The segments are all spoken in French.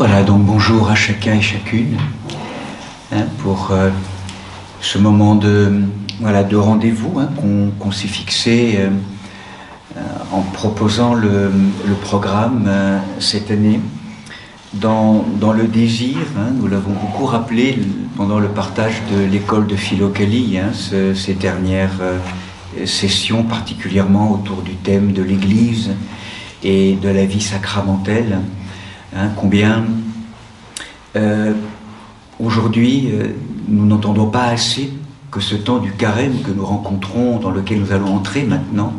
Voilà, donc bonjour à chacun et chacune pour ce moment de rendez-vous qu'on s'est fixé en proposant le programme cette année dans le désir. Nous l'avons beaucoup rappelé pendant le partage de l'école de Philokalie, ces dernières sessions, particulièrement autour du thème de l'Église et de la vie sacramentelle. Combien aujourd'hui nous n'entendons pas assez que ce temps du carême que nous rencontrons, dans lequel nous allons entrer maintenant,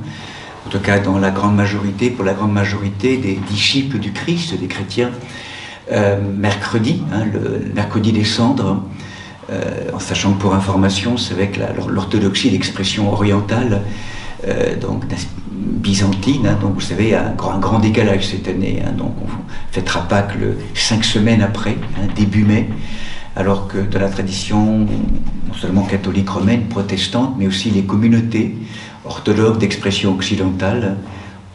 en tout cas dans la grande majorité, pour la grande majorité des disciples du Christ, des chrétiens, mercredi, le mercredi des cendres, en sachant que pour information, c'est avec l'orthodoxie, l'expression orientale, donc byzantine, donc vous savez, un grand décalage cette année, donc on fêtera Pâques 5 semaines après, début mai, alors que dans la tradition non seulement catholique romaine, protestante, mais aussi les communautés orthodoxes d'expression occidentale,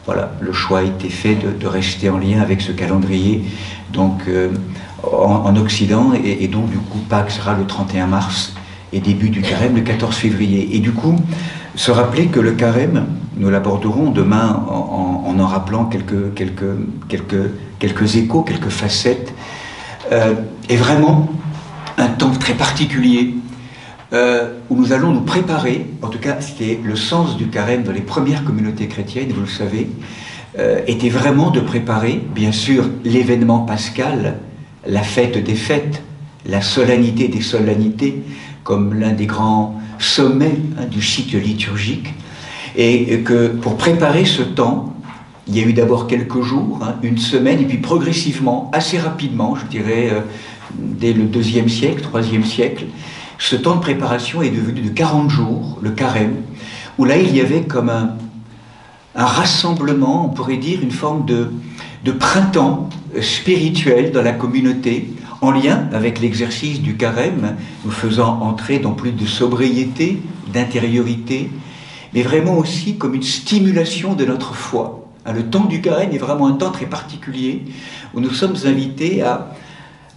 voilà, le choix a été fait de rester en lien avec ce calendrier, donc en Occident, et donc du coup Pâques sera le 31 mars et début du carême le 14 février. Et du coup, se rappeler que le carême, nous l'aborderons demain en rappelant quelques échos, quelques facettes, est vraiment un temps très particulier où nous allons nous préparer, en tout cas c'était le sens du carême dans les premières communautés chrétiennes, vous le savez, était vraiment de préparer, bien sûr, l'événement pascal, la fête des fêtes, la solennité des solennités, comme l'un des grands sommets du cycle liturgique, et que pour préparer ce temps, il y a eu d'abord quelques jours, une semaine, et puis progressivement, assez rapidement, je dirais, dès le 2e siècle, 3e siècle, ce temps de préparation est devenu de 40 jours, le carême, où là il y avait comme un rassemblement, on pourrait dire, une forme de printemps spirituel dans la communauté, en lien avec l'exercice du carême, nous faisant entrer dans plus de sobriété, d'intériorité, mais vraiment aussi comme une stimulation de notre foi. Le temps du carême est vraiment un temps très particulier, où nous sommes invités à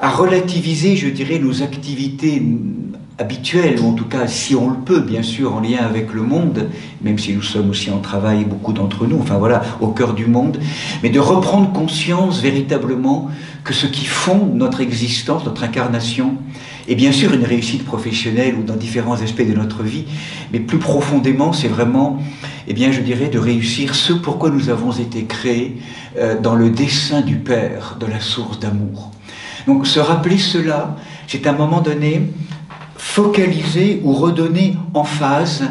relativiser, je dirais, nos activités habituelles, ou en tout cas, si on le peut, bien sûr, en lien avec le monde, même si nous sommes aussi en travail, beaucoup d'entre nous, enfin voilà, au cœur du monde, mais de reprendre conscience véritablement que ce qui fonde notre existence, notre incarnation, est bien sûr une réussite professionnelle ou dans différents aspects de notre vie, mais plus profondément, c'est vraiment, je dirais, de réussir ce pourquoi nous avons été créés dans le dessein du Père, de la source d'amour. Donc se rappeler cela, c'est à un moment donné focaliser ou redonner emphase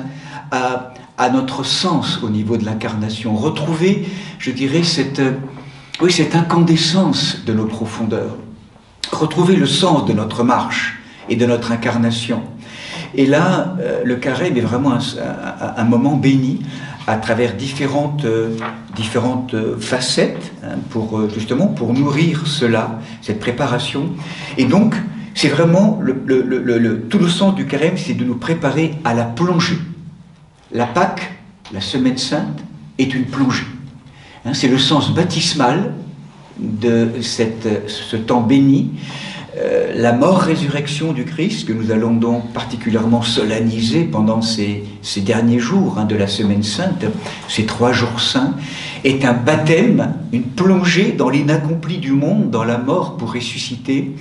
à notre sens au niveau de l'incarnation, retrouver, je dirais, cette incandescence de nos profondeurs, retrouver le sens de notre marche et de notre incarnation. Et là, le carême est vraiment un moment béni à travers différentes facettes pour nourrir cela, cette préparation. Et donc, c'est vraiment tout le sens du carême, c'est de nous préparer à la plongée. La Pâque, la Semaine Sainte, est une plongée. C'est le sens baptismal de ce temps béni, la mort-résurrection du Christ, que nous allons donc particulièrement solenniser pendant ces derniers jours de la Semaine Sainte, ces 3 jours saints, est un baptême, une plongée dans l'inaccompli du monde, dans la mort pour ressusciter.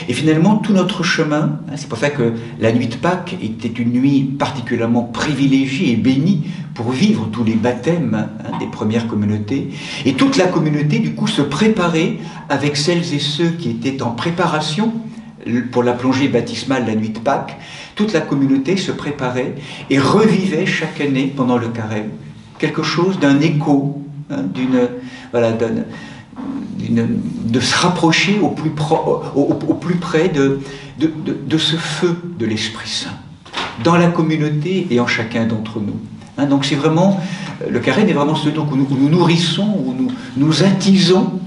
Et finalement, tout notre chemin, c'est pour ça que la nuit de Pâques était une nuit particulièrement privilégiée et bénie pour vivre tous les baptêmes des premières communautés. Et toute la communauté, du coup, se préparait avec celles et ceux qui étaient en préparation pour la plongée baptismale la nuit de Pâques. Toute la communauté se préparait et revivait chaque année pendant le carême quelque chose d'un écho, de se rapprocher au plus près de ce feu de l'Esprit Saint, dans la communauté et en chacun d'entre nous. Donc c'est vraiment, le carême est vraiment ce temps où nous nourrissons, où nous attisons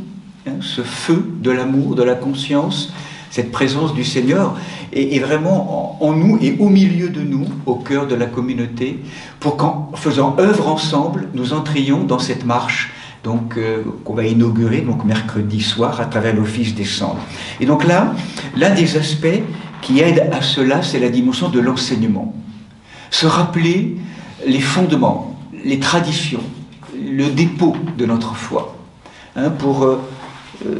ce feu de l'amour, de la conscience, cette présence du Seigneur est vraiment en nous et au milieu de nous, au cœur de la communauté, pour qu'en faisant œuvre ensemble, nous entrions dans cette marche donc qu'on va inaugurer donc mercredi soir à travers l'Office des cendres. Et donc là, l'un des aspects qui aide à cela, c'est la dimension de l'enseignement. Se rappeler les fondements, les traditions, le dépôt de notre foi, hein, pour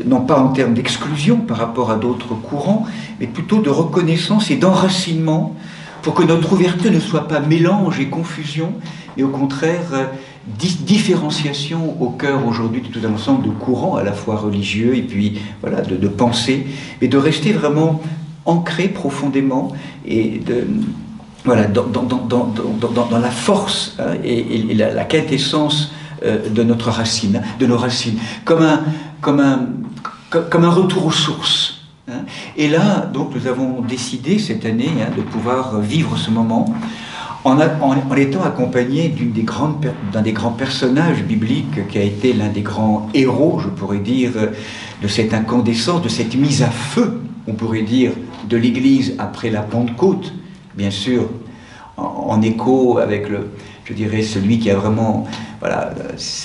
non pas en termes d'exclusion par rapport à d'autres courants, mais plutôt de reconnaissance et d'enracinement, pour que notre ouverture ne soit pas mélange et confusion, mais au contraire différenciation au cœur aujourd'hui de tout un ensemble de courants, à la fois religieux et puis voilà, de pensée, mais de rester vraiment ancré profondément et voilà, dans la force, hein, et la quintessence de notre racine, de nos racines, comme un retour aux sources. Hein. Et là, donc, nous avons décidé cette année, hein, de pouvoir vivre ce moment en étant accompagné d'un des grands personnages bibliques qui a été l'un des grands héros, je pourrais dire, de cette incandescence, de cette mise à feu, on pourrait dire, de l'Église après la Pentecôte, bien sûr, en écho avec je dirais, celui qui a vraiment, voilà,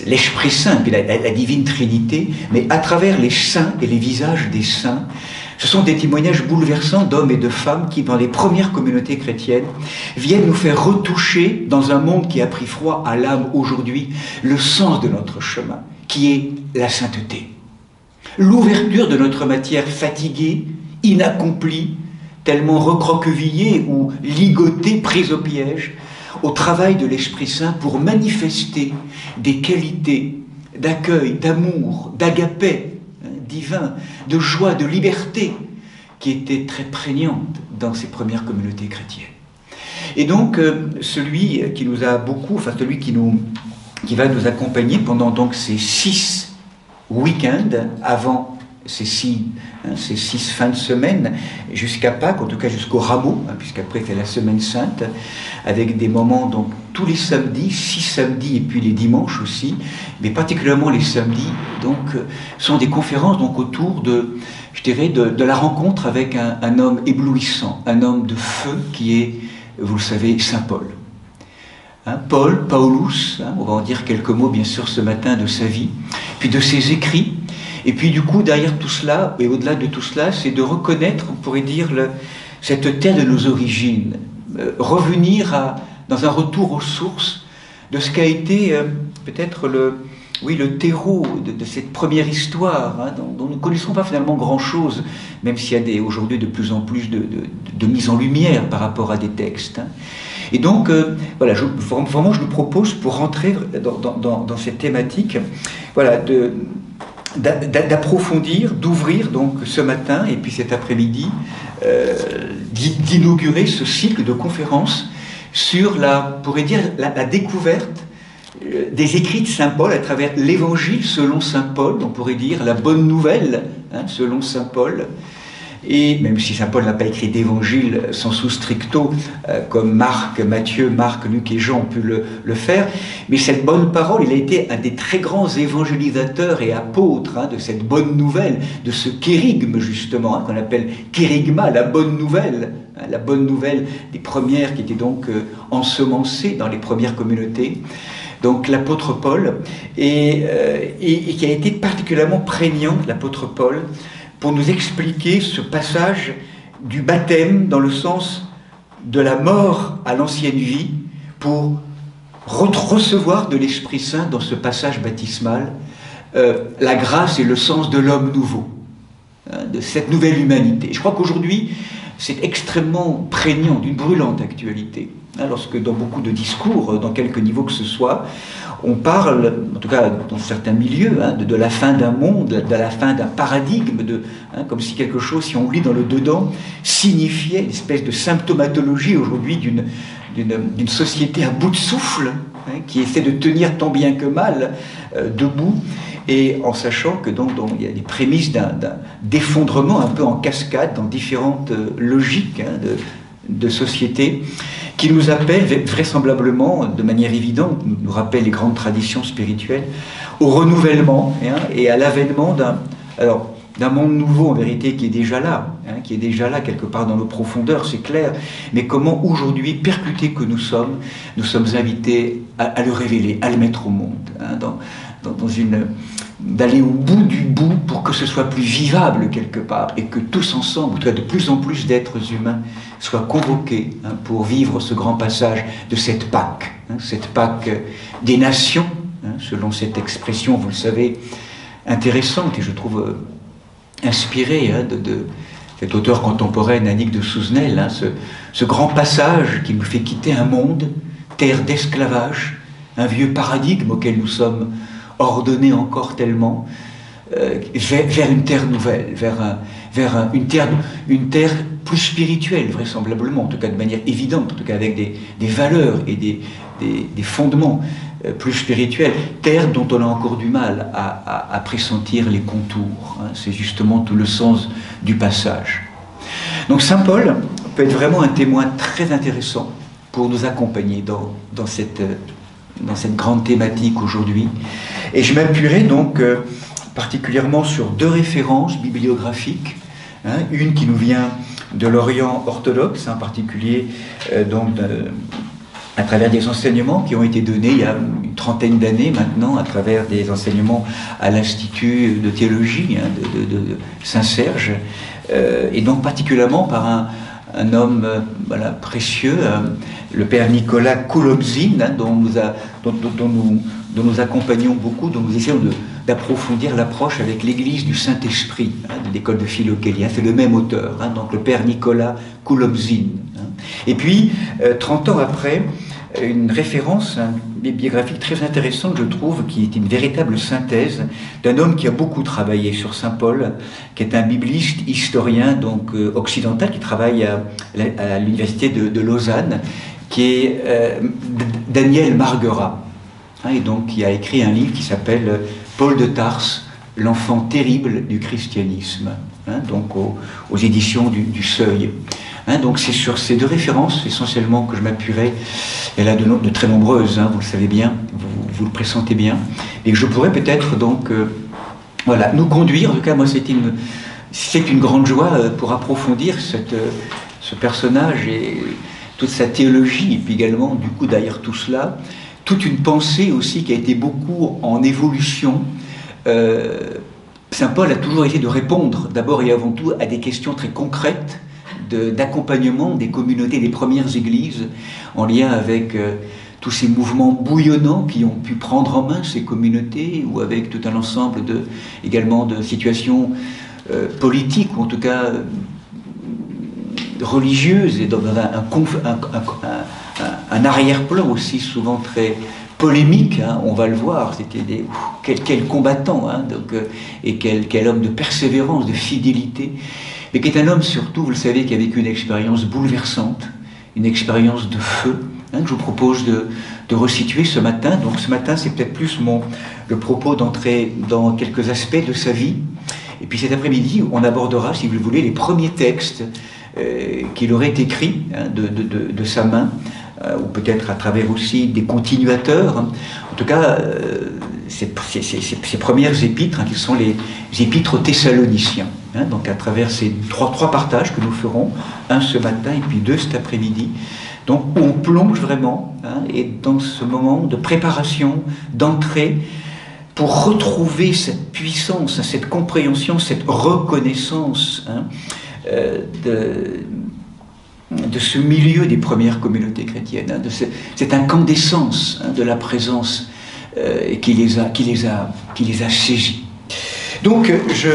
l'Esprit Saint, puis la Divine Trinité, mais à travers les saints et les visages des saints. Ce sont des témoignages bouleversants d'hommes et de femmes qui, dans les premières communautés chrétiennes, viennent nous faire retoucher, dans un monde qui a pris froid à l'âme aujourd'hui, le sens de notre chemin, qui est la sainteté. L'ouverture de notre matière fatiguée, inaccomplie, tellement recroquevillée ou ligotée, prise au piège, au travail de l'Esprit Saint pour manifester des qualités d'accueil, d'amour, d'agapé divin, de joie, de liberté, qui étaient très prégnantes dans ces premières communautés chrétiennes. Et donc, celui qui nous a beaucoup, enfin celui qui va nous accompagner pendant donc ces 6 week-ends, avant ces 6 fins de semaine, jusqu'à Pâques, en tout cas jusqu'au Rameau, hein, puisqu'après c'est la Semaine Sainte, avec des moments donc tous les samedis, 6 samedis et puis les dimanches aussi, mais particulièrement les samedis, donc sont des conférences donc autour de, je dirais, de la rencontre avec un homme éblouissant, un homme de feu qui est, vous le savez, Saint Paul. Hein, Paulus, hein, on va en dire quelques mots bien sûr ce matin de sa vie, puis de ses écrits. Et puis du coup, derrière tout cela, et au-delà de tout cela, c'est de reconnaître, on pourrait dire, cette terre de nos origines, revenir dans un retour aux sources de ce qu'a été peut-être le terreau de cette première histoire, hein, dont nous ne connaissons pas finalement grand-chose, même s'il y a aujourd'hui de plus en plus de mise en lumière par rapport à des textes. Hein. Et donc, voilà, vraiment je nous propose, pour rentrer dans cette thématique, voilà, d'approfondir, d'ouvrir donc ce matin et puis cet après-midi, d'inaugurer ce cycle de conférences sur la découverte des écrits de Saint Paul à travers l'Évangile selon Saint Paul, on pourrait dire la bonne nouvelle, hein, selon Saint Paul. Et même si Saint Paul n'a pas écrit d'évangile sensu stricto, comme Matthieu, Marc, Luc et Jean ont pu le faire, mais cette bonne parole, il a été un des très grands évangélisateurs et apôtres, hein, de cette bonne nouvelle, de ce kérigme justement, hein, qu'on appelle kérigma, la bonne nouvelle des premières qui étaient donc ensemencées dans les premières communautés. Donc l'apôtre Paul, et qui a été particulièrement prégnant, l'apôtre Paul, pour nous expliquer ce passage du baptême dans le sens de la mort à l'ancienne vie, pour recevoir de l'Esprit Saint dans ce passage baptismal la grâce et le sens de l'homme nouveau, hein, de cette nouvelle humanité. Je crois qu'aujourd'hui, c'est extrêmement prégnant, d'une brûlante actualité, hein, lorsque dans beaucoup de discours, dans quelque niveau que ce soit, on parle, en tout cas dans certains milieux, hein, de la fin d'un monde, de la fin d'un paradigme, hein, comme si quelque chose, si on lit dans le dedans, signifiait une espèce de symptomatologie aujourd'hui d'une société à bout de souffle, hein, qui essaie de tenir tant bien que mal debout, et en sachant que donc il y a des prémices d'effondrement un peu en cascade dans différentes logiques, hein, de société, qui nous appelle vraisemblablement, de manière évidente, nous rappelle les grandes traditions spirituelles, au renouvellement, hein, et à l'avènement d'un monde nouveau en vérité qui est déjà là, hein, quelque part dans nos profondeurs, c'est clair, mais comment aujourd'hui, percutés que nous sommes invités à le révéler, à le mettre au monde, hein, d'aller au bout du bout pour que ce soit plus vivable quelque part et que tous ensemble, de plus en plus d'êtres humains soient convoqués pour vivre ce grand passage de cette Pâque des nations, selon cette expression, vous le savez, intéressante et je trouve inspirée de cette auteure contemporaine Annick de Souzenel, ce grand passage qui nous fait quitter un monde, terre d'esclavage, un vieux paradigme auquel nous sommes ordonnés encore tellement, vers une terre nouvelle, vers une terre plus spirituelle, vraisemblablement, en tout cas de manière évidente, en tout cas avec des valeurs et des fondements plus spirituels, terre dont on a encore du mal à pressentir les contours. C'est justement tout le sens du passage. Donc Saint Paul peut être vraiment un témoin très intéressant pour nous accompagner dans cette grande thématique aujourd'hui. Et je m'appuierai donc particulièrement sur deux références bibliographiques, une qui nous vient de l'Orient orthodoxe, en particulier à travers des enseignements qui ont été donnés il y a une trentaine d'années maintenant, à travers des enseignements à l'Institut de théologie de Saint-Serge, et donc particulièrement par un homme précieux, le père Nicolas Koulomzine, dont nous accompagnons beaucoup, dont nous essayons d'approfondir l'approche avec l'Église du Saint-Esprit, de l'école de Philokélie. C'est le même auteur, donc le père Nicolas Koulomzine. Et puis, 30 ans après, une référence bibliographique très intéressante, je trouve, qui est une véritable synthèse d'un homme qui a beaucoup travaillé sur Saint Paul, qui est un bibliste, historien occidental, qui travaille à l'université de Lausanne, qui est Daniel Marguerat, et donc qui a écrit un livre qui s'appelle Paul de Tarse, l'enfant terrible du christianisme, donc aux éditions du Seuil. Donc c'est sur ces deux références essentiellement que je m'appuierai. Elle a de très nombreuses, vous le savez bien, vous le pressentez bien, et que je pourrais peut-être donc nous conduire. En tout cas, moi c'est une grande joie pour approfondir ce personnage et toute sa théologie, et puis également du coup derrière tout cela, toute une pensée aussi qui a été beaucoup en évolution. Saint Paul a toujours été de répondre d'abord et avant tout à des questions très concrètes d'accompagnement des communautés, des premières églises, en lien avec tous ces mouvements bouillonnants qui ont pu prendre en main ces communautés, ou avec tout un ensemble également de situations politiques, ou en tout cas religieuses, et dans un arrière-plan aussi souvent très polémique, on va le voir. C'était quel combattant, et quel homme de persévérance, de fidélité, mais qui est un homme surtout, vous le savez, qui a vécu une expérience bouleversante, une expérience de feu, que je vous propose de resituer ce matin. Donc ce matin, c'est peut-être plus le propos d'entrer dans quelques aspects de sa vie, et puis cet après-midi, on abordera, si vous le voulez, les premiers textes qu'il aurait écrits de sa main, ou peut-être à travers aussi des continuateurs. En tout cas, ces premières épîtres, qui sont les épîtres aux Thessaloniciens. Donc à travers ces trois partages que nous ferons, un ce matin et puis deux cet après-midi, donc où on plonge vraiment, et dans ce moment de préparation, d'entrée, pour retrouver cette puissance, cette compréhension, cette reconnaissance de ce milieu des premières communautés chrétiennes, de cette incandescence de la présence qui les a saisis. Donc je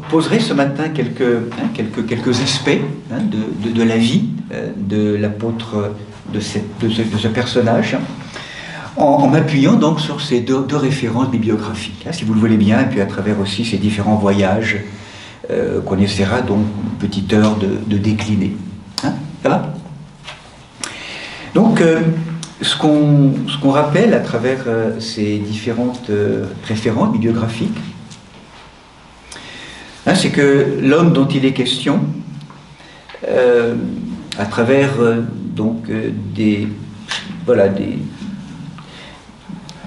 poserai ce matin quelques aspects de la vie de l'apôtre, de ce personnage, en m'appuyant donc sur ces deux références bibliographiques, si vous le voulez bien, et puis à travers aussi ces différents voyages qu'on essaiera donc une petite heure de décliner. Ça va ? Donc, ce qu'on rappelle à travers ces différentes références bibliographiques, c'est que l'homme dont il est question, à travers des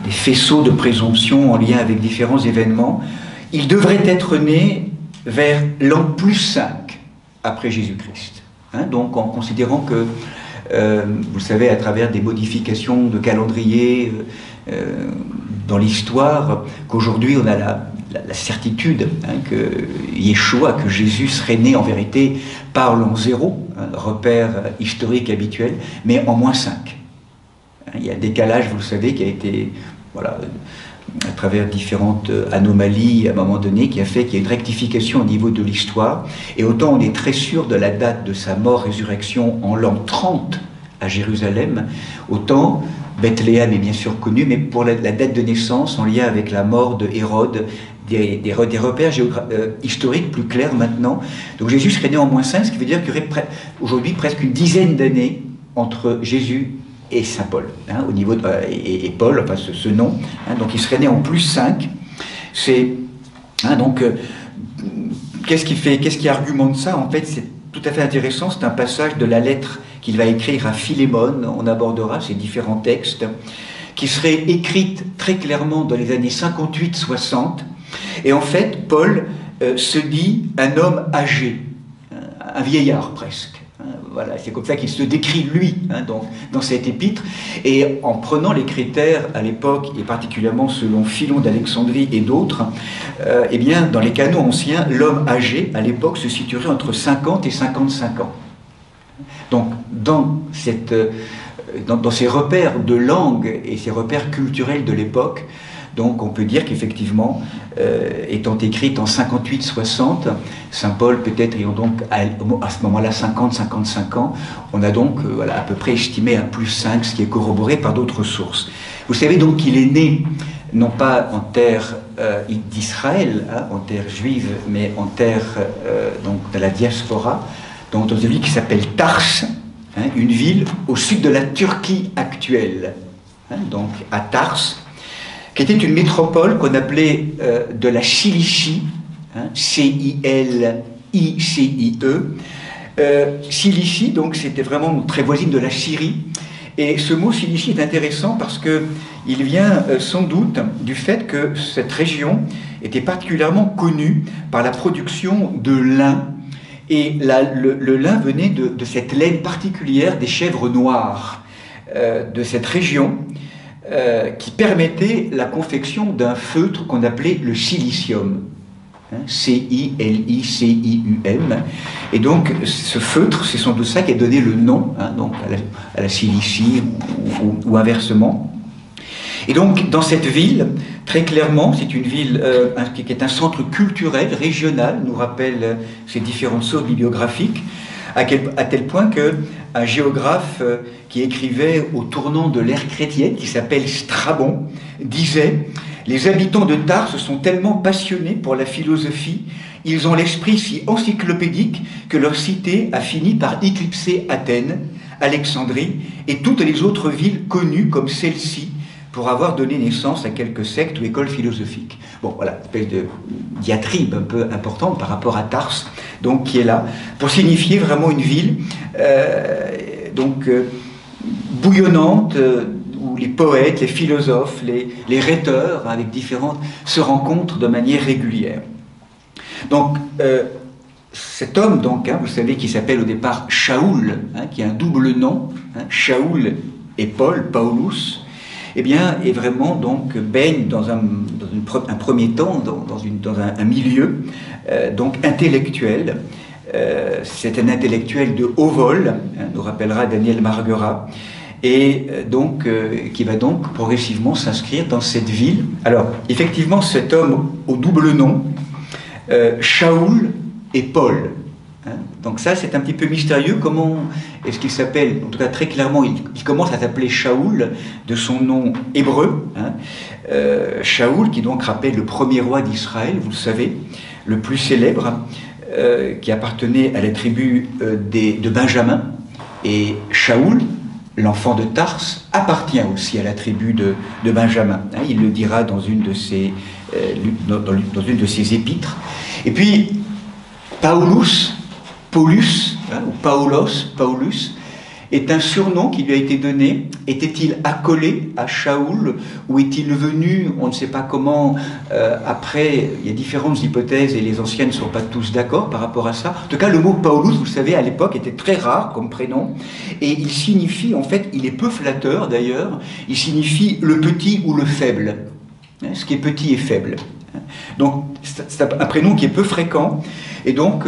faisceaux de présomption en lien avec différents événements, il devrait être né vers l'an plus 5 après Jésus-Christ. Donc en considérant que, vous le savez, à travers des modifications de calendrier dans l'histoire qu'aujourd'hui on a la certitude que Yeshua, que Jésus serait né en vérité par l'an 0, repère historique habituel, mais en -5. Il y a un décalage, vous le savez, qui a été, voilà, à travers différentes anomalies à un moment donné, qui a fait qu'il y a une rectification au niveau de l'histoire. Et autant on est très sûr de la date de sa mort-résurrection en l'an 30 à Jérusalem, autant Bethléem est bien sûr connu, mais pour la date de naissance, en lien avec la mort de Hérode, des repères historiques plus clairs maintenant. Donc Jésus serait né en -5, ce qui veut dire qu'il y aurait aujourd'hui presque une dizaine d'années entre Jésus et Saint Paul, au niveau de, et Paul, enfin ce nom, donc il serait né en +5. C'est donc qu'est-ce qui argumente ça? En fait, c'est tout à fait intéressant. C'est un passage de la lettre qu'il va écrire à Philémon. On abordera ces différents textes qui seraient écrites très clairement dans les années 58-60. Et en fait, Paul se dit un homme âgé, un vieillard presque. Voilà, c'est comme ça qu'il se décrit lui dans cette épître. Et en prenant les critères à l'époque, et particulièrement selon Philon d'Alexandrie et d'autres, eh bien, dans les canons anciens, l'homme âgé à l'époque se situerait entre 50 et 55 ans. Donc, dans ces repères de langue et ces repères culturels de l'époque, donc on peut dire qu'effectivement, étant écrite en 58-60, Saint Paul peut-être ayant donc à ce moment-là 50-55 ans, on a donc voilà, à peu près estimé un +5, ce qui est corroboré par d'autres sources. Vous savez donc qu'il est né, non pas en terre d'Israël, en terre juive, mais en terre donc de la diaspora, donc dans une ville qui s'appelle Tars, une ville au sud de la Turquie actuelle, donc à Tars, qui était une métropole qu'on appelait de la Cilicie, C-I-L-I-C-I-E. Cilicie, donc, c'était vraiment très voisine de la Syrie. Et ce mot Cilicie est intéressant parce qu'il vient sans doute du fait que cette région était particulièrement connue par la production de lin. Et le lin venait de cette laine particulière des chèvres noires de cette région, qui permettait la confection d'un feutre qu'on appelait le silicium, C-I-L-I-C-I-U-M. Et donc ce feutre, c'est sans doute ça qui a donné le nom donc à la Cilicie ou inversement. Et donc dans cette ville, très clairement, c'est une ville qui est un centre culturel, régional, nous rappelle ces différentes sources bibliographiques, à tel point qu'un géographe qui écrivait au tournant de l'ère chrétienne, qui s'appelle Strabon, disait « Les habitants de Tarse sont tellement passionnés pour la philosophie, ils ont l'esprit si encyclopédique que leur cité a fini par éclipser Athènes, Alexandrie et toutes les autres villes connues comme celle-ci, pour avoir donné naissance à quelques sectes ou écoles philosophiques. » Bon, voilà, une espèce de diatribe un peu importante par rapport à Tarse, donc qui est là, pour signifier vraiment une ville bouillonnante, où les poètes, les philosophes, les rhéteurs, avec différentes, se rencontrent de manière régulière. Donc, cet homme, donc, vous savez, qui s'appelle au départ Shaoul, qui a un double nom, Shaoul et Paul, Paulus, eh bien, est vraiment donc baigne dans un premier temps dans un milieu donc intellectuel. C'est un intellectuel de haut vol, nous rappellera Daniel Marguerat, et donc qui va donc progressivement s'inscrire dans cette ville. Alors, effectivement, cet homme au double nom, Shaoul et Paul. Donc ça, c'est un petit peu mystérieux. Comment est-ce qu'il s'appelle? En tout cas, très clairement, il commence à s'appeler Shaoul, de son nom hébreu. Shaoul, qui donc rappelle le premier roi d'Israël, vous le savez, le plus célèbre, qui appartenait à la tribu de Benjamin. Et Shaoul, l'enfant de Tarse, appartient aussi à la tribu de Benjamin. Il le dira dans une de ses épîtres. Et puis, Paulus, ou Paulus, est un surnom qui lui a été donné. Était-il accolé à Shaoul ou est-il venu, on ne sait pas comment, après? Il y a différentes hypothèses et les anciens ne sont pas tous d'accord par rapport à ça. En tout cas, le mot Paulus, vous le savez, à l'époque était très rare comme prénom et il signifie, en fait, il est peu flatteur d'ailleurs, il signifie le petit ou le faible. ce qui est petit et faible. Donc c'est un prénom qui est peu fréquent, et donc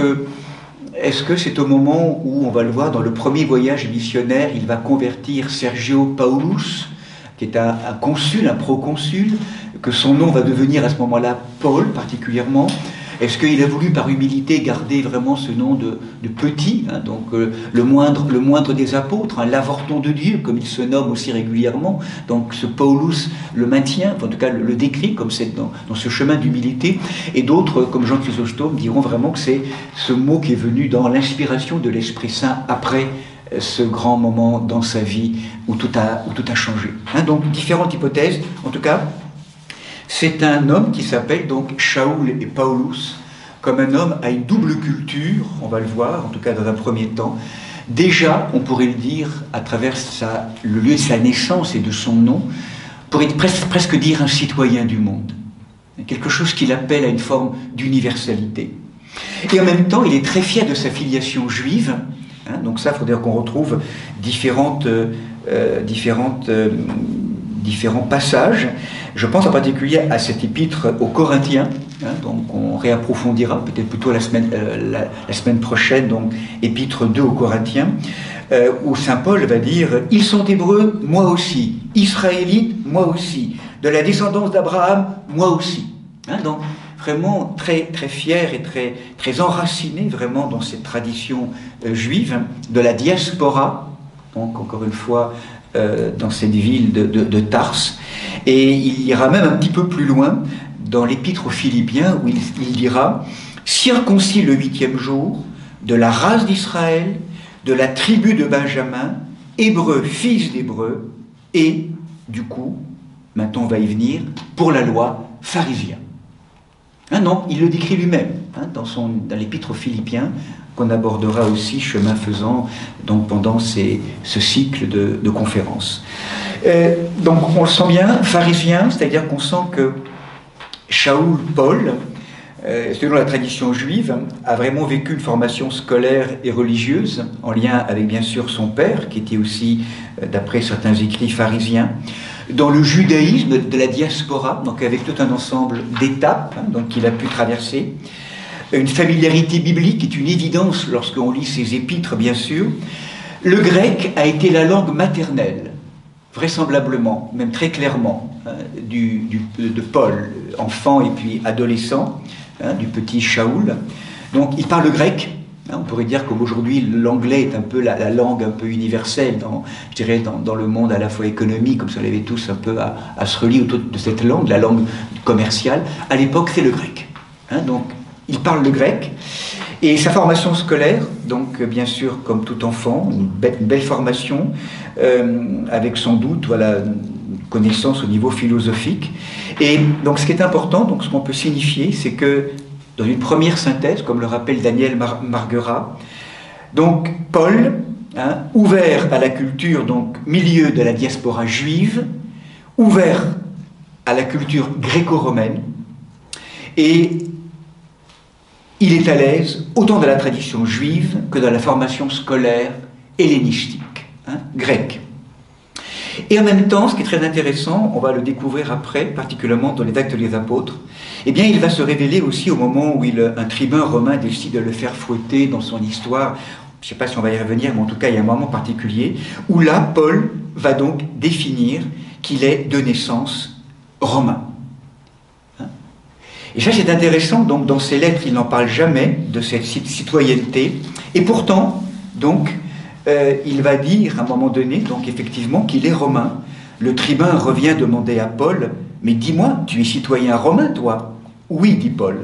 est-ce que c'est au moment où, on va le voir dans le premier voyage missionnaire, il va convertir Sergio Paulus, qui est un consul, un proconsul, que son nom va devenir à ce moment-là Paul particulièrement? Est-ce qu'il a voulu par humilité garder vraiment ce nom de petit, hein, donc le moindre des apôtres, hein, l'avorton de Dieu, comme il se nomme aussi régulièrement? Donc ce Paulus le maintient, en tout cas le décrit comme c'est dans ce chemin d'humilité. Et d'autres, comme Jean Chrysostome, diront vraiment que c'est ce mot qui est venu dans l'inspiration de l'Esprit Saint après ce grand moment dans sa vie où tout a changé. Hein, donc différentes hypothèses, en tout cas. C'est un homme qui s'appelle donc Shaul et Paulus, comme un homme à une double culture, on va le voir, en tout cas dans un premier temps. Déjà, on pourrait le dire, à travers le lieu de sa naissance et de son nom, on pourrait presque dire un citoyen du monde. Quelque chose qu'il appelle à une forme d'universalité. Et en même temps, il est très fier de sa filiation juive. Hein, donc ça, il faudrait qu'on retrouve différents passages. Je pense en particulier à cet épître aux Corinthiens, hein, donc on réapprofondira peut-être plutôt la semaine prochaine, donc épître 2 aux Corinthiens, où saint Paul va dire « Ils sont hébreux, moi aussi. Israélites, moi aussi. De la descendance d'Abraham, moi aussi. Hein, » donc vraiment très, très fier et très, très enraciné vraiment dans cette tradition juive, de la diaspora, donc encore une fois, dans cette ville de Tarse. Et il ira même un petit peu plus loin dans l'épître aux Philippiens où il dira « Circoncis le 8e jour, de la race d'Israël, de la tribu de Benjamin, hébreu, fils d'hébreu, et, du coup, maintenant on va y venir, pour la loi, pharisien. » Hein, non, il le décrit lui-même hein, dans l'épître aux Philippiens, qu'on abordera aussi, chemin faisant, donc pendant ce cycle de conférences. Donc on le sent bien, pharisien, c'est-à-dire qu'on sent que Shaul Paul, selon la tradition juive, a vraiment vécu une formation scolaire et religieuse, en lien avec bien sûr son père, qui était aussi, d'après certains écrits, pharisien, dans le judaïsme de la diaspora, donc avec tout un ensemble d'étapes hein, qu'il a pu traverser. Une familiarité biblique est une évidence lorsqu'on lit ses épîtres, bien sûr. Le grec a été la langue maternelle, vraisemblablement, même très clairement, hein, de Paul, enfant et puis adolescent, hein, du petit Shaul. Donc il parle grec. Hein, on pourrait dire qu'aujourd'hui l'anglais est un peu la langue un peu universelle, je dirais dans le monde à la fois économique, comme ça on avait tous un peu à se relier autour de cette langue, la langue commerciale. À l'époque c'est le grec. Hein, donc il parle le grec, et sa formation scolaire, donc bien sûr comme tout enfant, une belle formation, avec sans doute voilà, une connaissance au niveau philosophique. Et donc ce qui est important, donc ce qu'on peut signifier, c'est que dans une première synthèse, comme le rappelle Daniel Marguerat, donc Paul, hein, ouvert à la culture, donc milieu de la diaspora juive, ouvert à la culture gréco-romaine, et il est à l'aise autant dans la tradition juive que dans la formation scolaire hellénistique, hein, grecque. Et en même temps, ce qui est très intéressant, on va le découvrir après, particulièrement dans les Actes des Apôtres, eh bien il va se révéler aussi au moment où un tribun romain décide de le faire fouetter dans son histoire. Je ne sais pas si on va y revenir, mais en tout cas il y a un moment particulier, où là, Paul va donc définir qu'il est de naissance romain. Et ça c'est intéressant, donc dans ses lettres il n'en parle jamais de cette citoyenneté, et pourtant, donc, il va dire à un moment donné, donc effectivement, qu'il est romain. Le tribun revient demander à Paul, « Mais dis-moi, tu es citoyen romain, toi ?» ?»« Oui, dit Paul.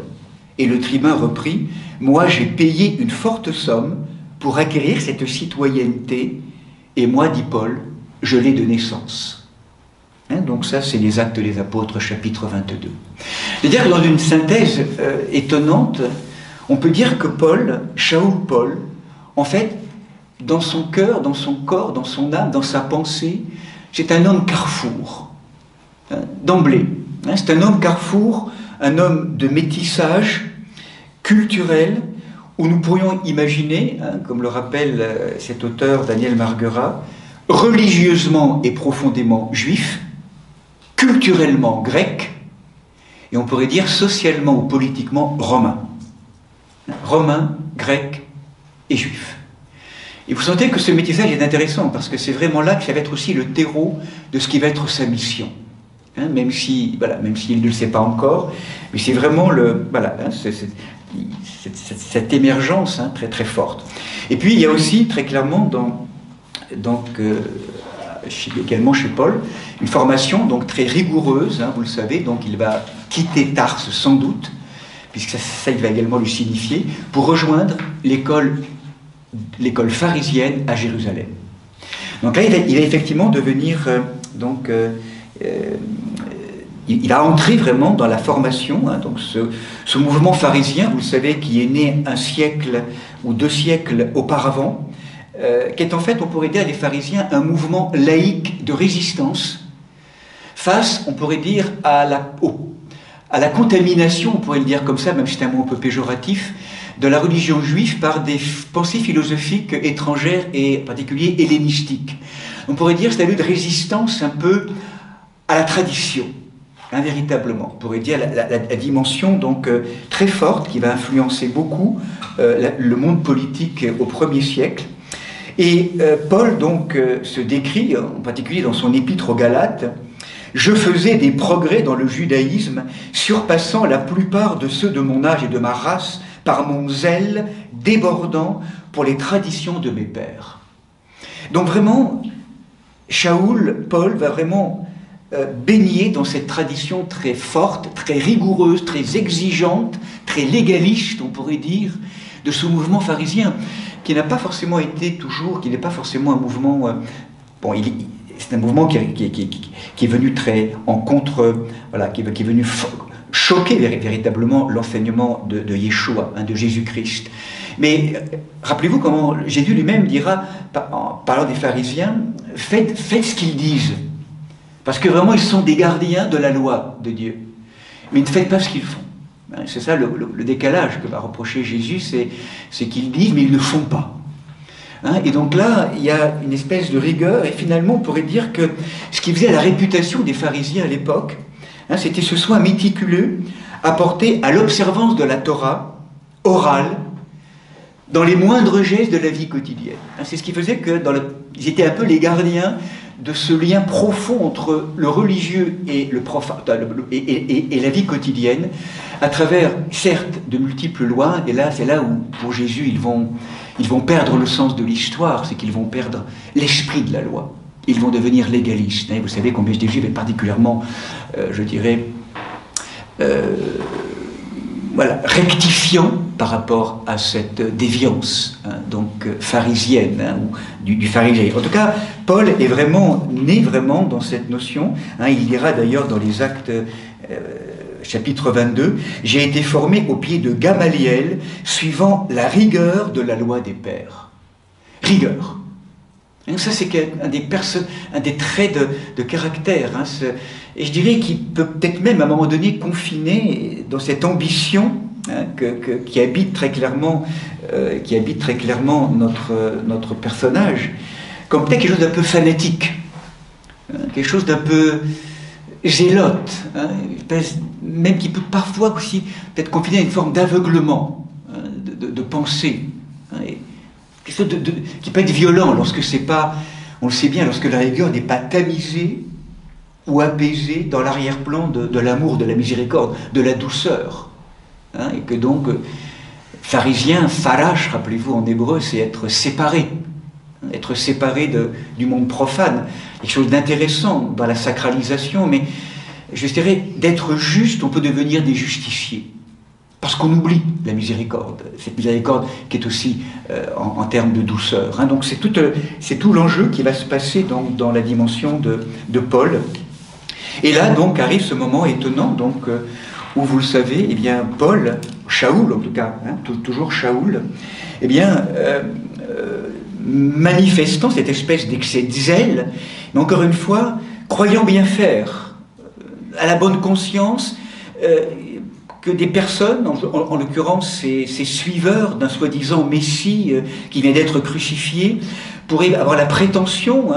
Et le tribun reprit, « Moi j'ai payé une forte somme pour acquérir cette citoyenneté, et moi, dit Paul, je l'ai de naissance. » Hein, donc ça, c'est les Actes des Apôtres, chapitre 22. C'est-à-dire que dans une synthèse étonnante, on peut dire que Paul, Shaul Paul, en fait, dans son cœur, dans son corps, dans son âme, dans sa pensée, c'est un homme carrefour, hein, d'emblée. Hein, c'est un homme carrefour, un homme de métissage culturel, où nous pourrions imaginer, hein, comme le rappelle cet auteur Daniel Marguerat, religieusement et profondément juif, culturellement grec, et on pourrait dire socialement ou politiquement romain. Romain, grec et juif. Et vous sentez que ce métissage est intéressant, parce que c'est vraiment là que ça va être aussi le terreau de ce qui va être sa mission. Hein, même si, voilà, même s'il ne le sait pas encore, mais c'est vraiment le, voilà, hein, cette émergence, hein, très très forte. Et puis il y a aussi très clairement également chez Paul, une formation donc très rigoureuse, hein, vous le savez, donc il va quitter Tarse sans doute, puisque ça il va également lui signifier, pour rejoindre l'école pharisienne à Jérusalem. Donc là il va effectivement devenir il va entrer vraiment dans la formation, hein, donc ce mouvement pharisien, vous le savez, qui est né un siècle ou 2 siècles auparavant, qui est en fait, on pourrait dire, les pharisiens, un mouvement laïque de résistance face, on pourrait dire, à la contamination, on pourrait le dire comme ça, même si c'est un mot un peu péjoratif, de la religion juive par des pensées philosophiques étrangères et en particulier hellénistiques. On pourrait dire que c'est un lieu de résistance un peu à la tradition, hein, véritablement. On pourrait dire la dimension donc très forte qui va influencer beaucoup le monde politique au 1er siècle. Et Paul donc se décrit, en particulier dans son épître aux Galates, « Je faisais des progrès dans le judaïsme, surpassant la plupart de ceux de mon âge et de ma race, par mon zèle débordant pour les traditions de mes pères. » Donc vraiment, Paul va vraiment baigner dans cette tradition très forte, très rigoureuse, très exigeante, très légaliste, on pourrait dire, de ce mouvement pharisien, qui n'a pas forcément été toujours, qui n'est pas forcément un mouvement... c'est un mouvement qui est venu très en contre... Voilà, qui est venu choquer véritablement l'enseignement de Yeshua, hein, de Jésus-Christ. Mais rappelez-vous comment Jésus lui-même dira, en parlant des pharisiens, faites ce qu'ils disent. Parce que vraiment, ils sont des gardiens de la loi de Dieu. Mais ne faites pas ce qu'ils font. C'est ça le décalage que va reprocher Jésus, c'est qu'ils disent, mais ils ne font pas. Hein, et donc là, il y a une espèce de rigueur, et finalement, on pourrait dire que ce qui faisait la réputation des pharisiens à l'époque, hein, c'était ce soin méticuleux apporté à l'observance de la Torah, orale, dans les moindres gestes de la vie quotidienne. Hein, c'est ce qui faisait que ils étaient un peu les gardiens de ce lien profond entre le religieux et le profane, et la vie quotidienne, à travers, certes, de multiples lois, et là, c'est là où, pour Jésus, ils vont perdre le sens de l'histoire, c'est qu'ils vont perdre l'esprit de la loi. Ils vont devenir légalistes. Hein, vous savez combien des Juifs est particulièrement, je dirais, rectifiant par rapport à cette déviance, hein, donc pharisienne, hein, ou du pharisien. En tout cas, Paul est vraiment né vraiment dans cette notion. Hein, il dira d'ailleurs dans les Actes chapitre 22, « J'ai été formé au pied de Gamaliel, suivant la rigueur de la loi des pères. » Rigueur. Et ça, c'est un des traits de caractère. Hein, et je dirais qu'il peut peut-être même, à un moment donné, confiner dans cette ambition, hein, qui habite très clairement notre personnage, comme peut-être quelque chose d'un peu fanatique, hein, quelque chose d'un peu zélote, hein, même qui peut parfois aussi peut-être confiner à une forme d'aveuglement, hein, de pensée, hein, et quelque chose qui peut être violent lorsque c'est pas, on le sait bien, lorsque la rigueur n'est pas tamisée ou apaisée dans l'arrière-plan de l'amour, de la miséricorde, de la douceur, hein, et que donc pharisien, pharash, rappelez-vous en hébreu, c'est être séparé du monde profane, quelque chose d'intéressant dans la sacralisation, mais je dirais, d'être juste, on peut devenir des justiciers, parce qu'on oublie la miséricorde, cette miséricorde qui est aussi en termes de douceur. Hein. Donc c'est tout l'enjeu qui va se passer dans la dimension de Paul. Et là donc arrive ce moment étonnant, donc, où vous le savez, eh bien Paul, Shaoul en tout cas, hein, toujours Shaoul, eh bien manifestant cette espèce d'excès de zèle, mais encore une fois, croyant bien faire, à la bonne conscience, que des personnes, en l'occurrence ces suiveurs d'un soi-disant Messie qui vient d'être crucifié, pourraient avoir la prétention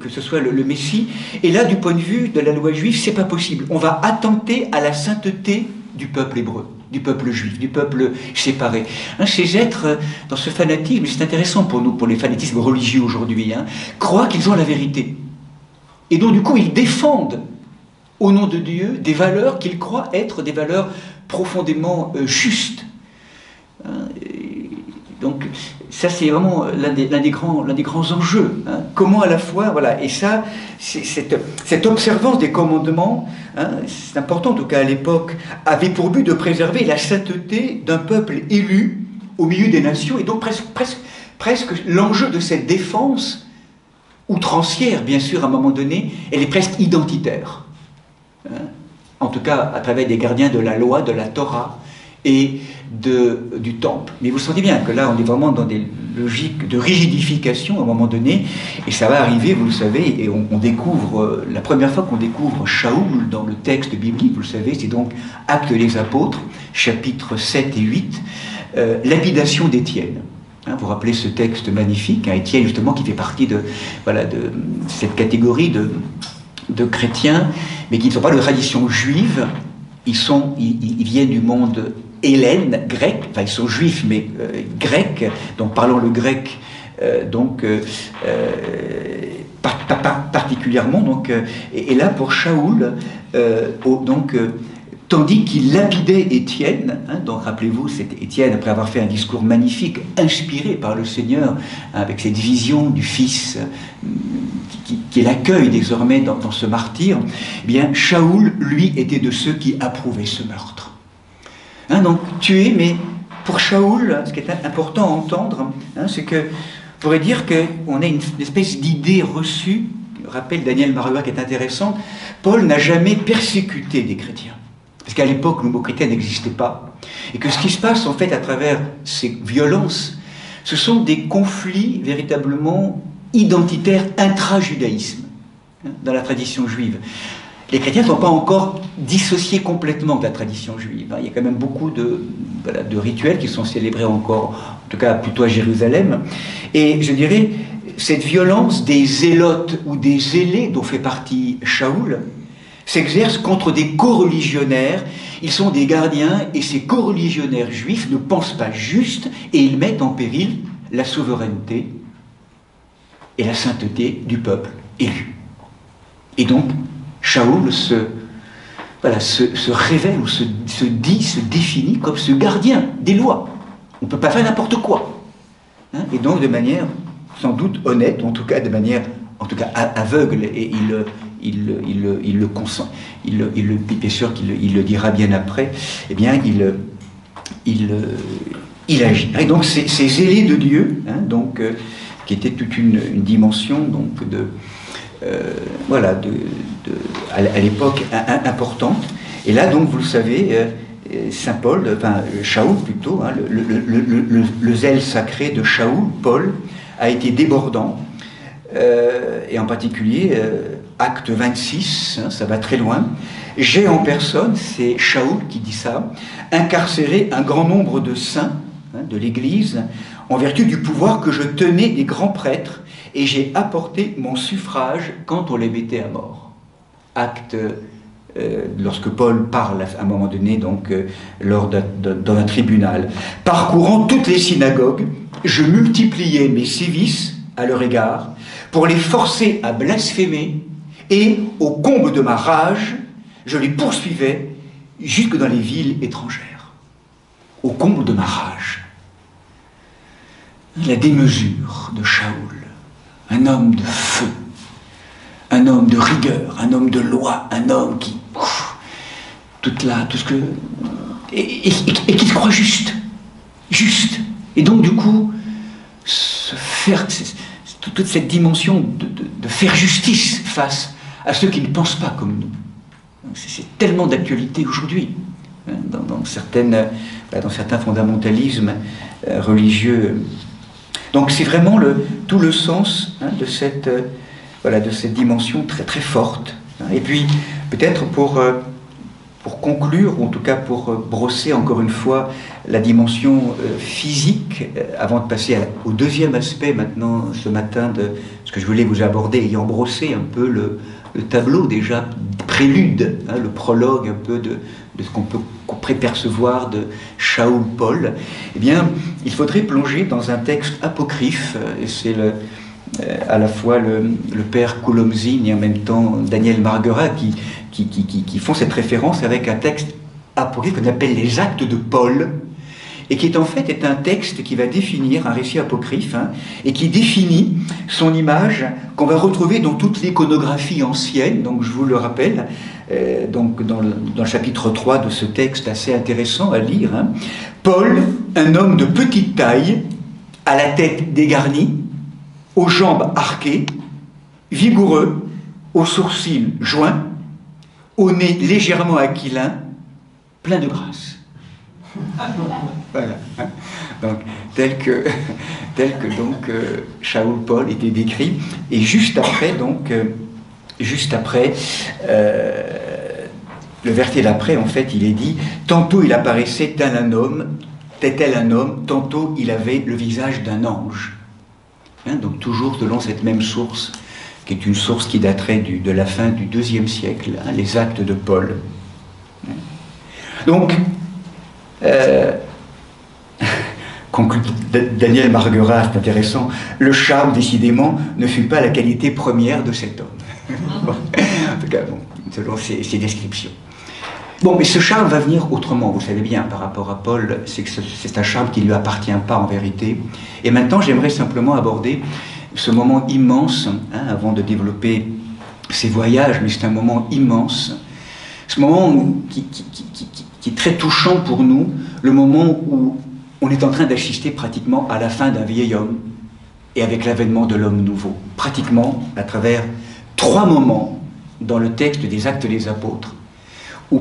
que ce soit le Messie. Et là, du point de vue de la loi juive, c'est pas possible. On va attenter à la sainteté du peuple hébreu, du peuple juif, du peuple séparé. Ces êtres, dans ce fanatisme, c'est intéressant pour nous, pour les fanatismes religieux aujourd'hui, croient qu'ils ont la vérité. Et donc, du coup, ils défendent, au nom de Dieu, des valeurs qu'ils croient être des valeurs profondément justes. Donc, ça, c'est vraiment l'un des grands enjeux. Comment à la fois, voilà, et ça, cette observance des commandements, c'est important, en tout cas à l'époque, avait pour but de préserver la sainteté d'un peuple élu au milieu des nations, et donc presque l'enjeu de cette défense outrancière, bien sûr, à un moment donné, elle est presque identitaire. En tout cas, à travers des gardiens de la loi, de la Torah, et du temple. Mais vous sentez bien que là, on est vraiment dans des logiques de rigidification à un moment donné, et ça va arriver, vous le savez, et on découvre, la première fois qu'on découvre Shaoul dans le texte biblique, vous le savez, c'est donc Actes des Apôtres, chapitres 7 et 8, lapidation d'Étienne. Vous vous rappelez ce texte magnifique, Étienne justement, qui fait partie de cette catégorie de chrétiens, mais qui ne sont pas de tradition juive, ils viennent du monde hellène, grec, enfin ils sont juifs mais grecs, donc parlant le grec, particulièrement, donc, et là pour Shaoul, tandis qu'il lapidait Étienne, donc rappelez-vous, c'est Étienne, après avoir fait un discours magnifique, inspiré par le Seigneur, avec cette vision du Fils qui l'accueille désormais dans ce martyre, eh bien Shaoul, lui, était de ceux qui approuvaient ce meurtre. Donc tuer, mais pour Shaoul, ce qui est important à entendre, c'est que, on pourrait dire qu'on a une espèce d'idée reçue, rappelle Daniel Maruat qui est intéressant, Paul n'a jamais persécuté des chrétiens. Parce qu'à l'époque, le mot chrétien n'existait pas. Et que ce qui se passe, en fait, à travers ces violences, ce sont des conflits véritablement identitaires intra-judaïsme, dans la tradition juive. Les chrétiens ne sont pas encore dissociés complètement de la tradition juive. Il y a quand même beaucoup de rituels qui sont célébrés encore, en tout cas plutôt à Jérusalem. Et je dirais, cette violence des zélotes ou des zélés dont fait partie Shaoul, s'exerce contre des co-religionnaires. Ils sont des gardiens et ces co-religionnaires juifs ne pensent pas juste et ils mettent en péril la souveraineté et la sainteté du peuple élu. Et donc, Shaoul se révèle ou se définit comme ce gardien des lois. On ne peut pas faire n'importe quoi. Et donc, de manière sans doute honnête, ou en tout cas de manière aveugle, et il le consent, bien sûr qu'il le dira bien après, eh bien il agit. Et donc ces zélés de Dieu, qui était toute une dimension donc à l'époque importante. Et là donc vous le savez, Saint Paul, enfin Shaoul plutôt, le zèle sacré de Shaoul, Paul, a été débordant, et en particulier acte 26, ça va très loin. J'ai en personne, c'est Shaoul qui dit ça, incarcéré un grand nombre de saints de l'Église en vertu du pouvoir que je tenais des grands prêtres, et j'ai apporté mon suffrage quand on les mettait à mort. Acte, lorsque Paul parle à un moment donné, donc lors d'un tribunal. Parcourant toutes les synagogues, je multipliais mes sévices à leur égard pour les forcer à blasphémer, et au comble de ma rage, je les poursuivais jusque dans les villes étrangères. Au comble de ma rage. La démesure de Shaoul, un homme de feu, un homme de rigueur, un homme de loi, un homme qui... tout ce que... Et qui se croit juste. Juste. Et donc, du coup, toute cette dimension de faire justice face à ceux qui ne pensent pas comme nous. C'est tellement d'actualité aujourd'hui, dans certains fondamentalismes religieux. Donc c'est vraiment tout le sens de cette dimension très très forte. Et puis peut-être pour pour conclure, ou en tout cas pour brosser encore une fois la dimension physique, avant de passer au deuxième aspect maintenant ce matin de ce que je voulais vous aborder, ayant brossé un peu le tableau déjà prélude, hein, le prologue un peu de ce qu'on peut prépercevoir de Shaul Paul, eh bien, il faudrait plonger dans un texte apocryphe, et c'est à la fois le père Coulomzine et en même temps Daniel Marguerat qui font cette référence avec un texte apocryphe qu'on appelle les Actes de Paul, et qui est un texte qui va définir un récit apocryphe, hein, et qui définit son image qu'on va retrouver dans toute l'iconographie ancienne. Donc je vous le rappelle, donc dans le chapitre 3 de ce texte assez intéressant à lire, hein, Paul, un homme de petite taille, à la tête dégarnie, aux jambes arquées, vigoureux, aux sourcils joints, au nez légèrement aquilin, plein de grâce. Voilà. Donc, tel que donc Shaul Paul était décrit, et juste après le verset d'après, en fait, il est dit, tantôt il apparaissait tel un homme, tantôt il avait le visage d'un ange. Hein, donc toujours selon cette même source, qui est une source qui daterait de la fin du IIe siècle, hein, les Actes de Paul. Donc, Daniel Marguerat, c'est intéressant, le charme, décidément, ne fut pas la qualité première de cet homme. Bon, en tout cas, bon, selon ses descriptions. Bon, mais ce charme va venir autrement, vous savez bien, par rapport à Paul, c'est un charme qui ne lui appartient pas en vérité. Et maintenant, j'aimerais simplement aborder ce moment immense, hein, avant de développer ses voyages, mais c'est un moment immense, ce moment qui est très touchant pour nous, le moment où on est en train d'assister pratiquement à la fin d'un vieil homme et avec l'avènement de l'homme nouveau, pratiquement à travers 3 moments dans le texte des Actes des Apôtres, où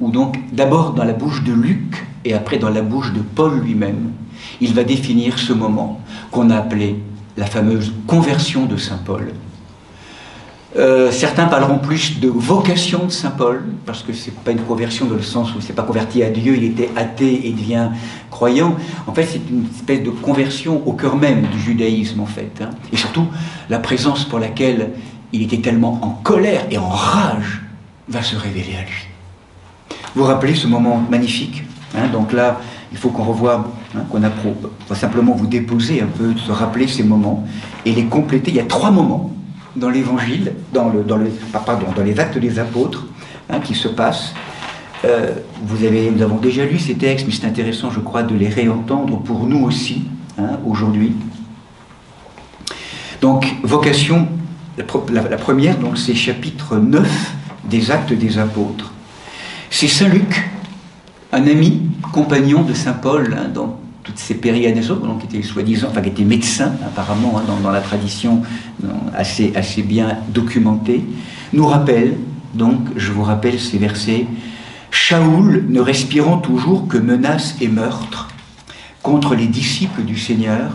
donc d'abord dans la bouche de Luc et après dans la bouche de Paul lui-même, il va définir ce moment qu'on a appelé la fameuse conversion de Saint Paul. Certains parleront plus de vocation de Saint Paul, parce que c'est pas une conversion dans le sens où il s'est pas converti à Dieu, il était athée et devient croyant. En fait, c'est une espèce de conversion au cœur même du judaïsme, en fait. Hein. Et surtout, la présence pour laquelle il était tellement en colère et en rage va se révéler à lui. Vous vous rappelez ce moment magnifique, hein, donc là, il faut qu'on revoie, hein, qu'on approuve. Il faut simplement vous déposer un peu, se rappeler ces moments et les compléter. Il y a 3 moments dans l'Évangile, dans les Actes des Apôtres, hein, qui se passent. Nous avons déjà lu ces textes, mais c'est intéressant, je crois, de les réentendre pour nous aussi, hein, aujourd'hui. Donc, vocation, la première, donc, c'est chapitre 9 des Actes des Apôtres. C'est Saint Luc, un ami, compagnon de Saint Paul, hein, dans toutes ces périanaisons, donc qui était soi-disant, enfin qui était médecin apparemment, hein, dans la tradition assez bien documentée, nous rappelle, donc je vous rappelle ces versets, Shaoul, ne respirant toujours que menaces et meurtres contre les disciples du Seigneur,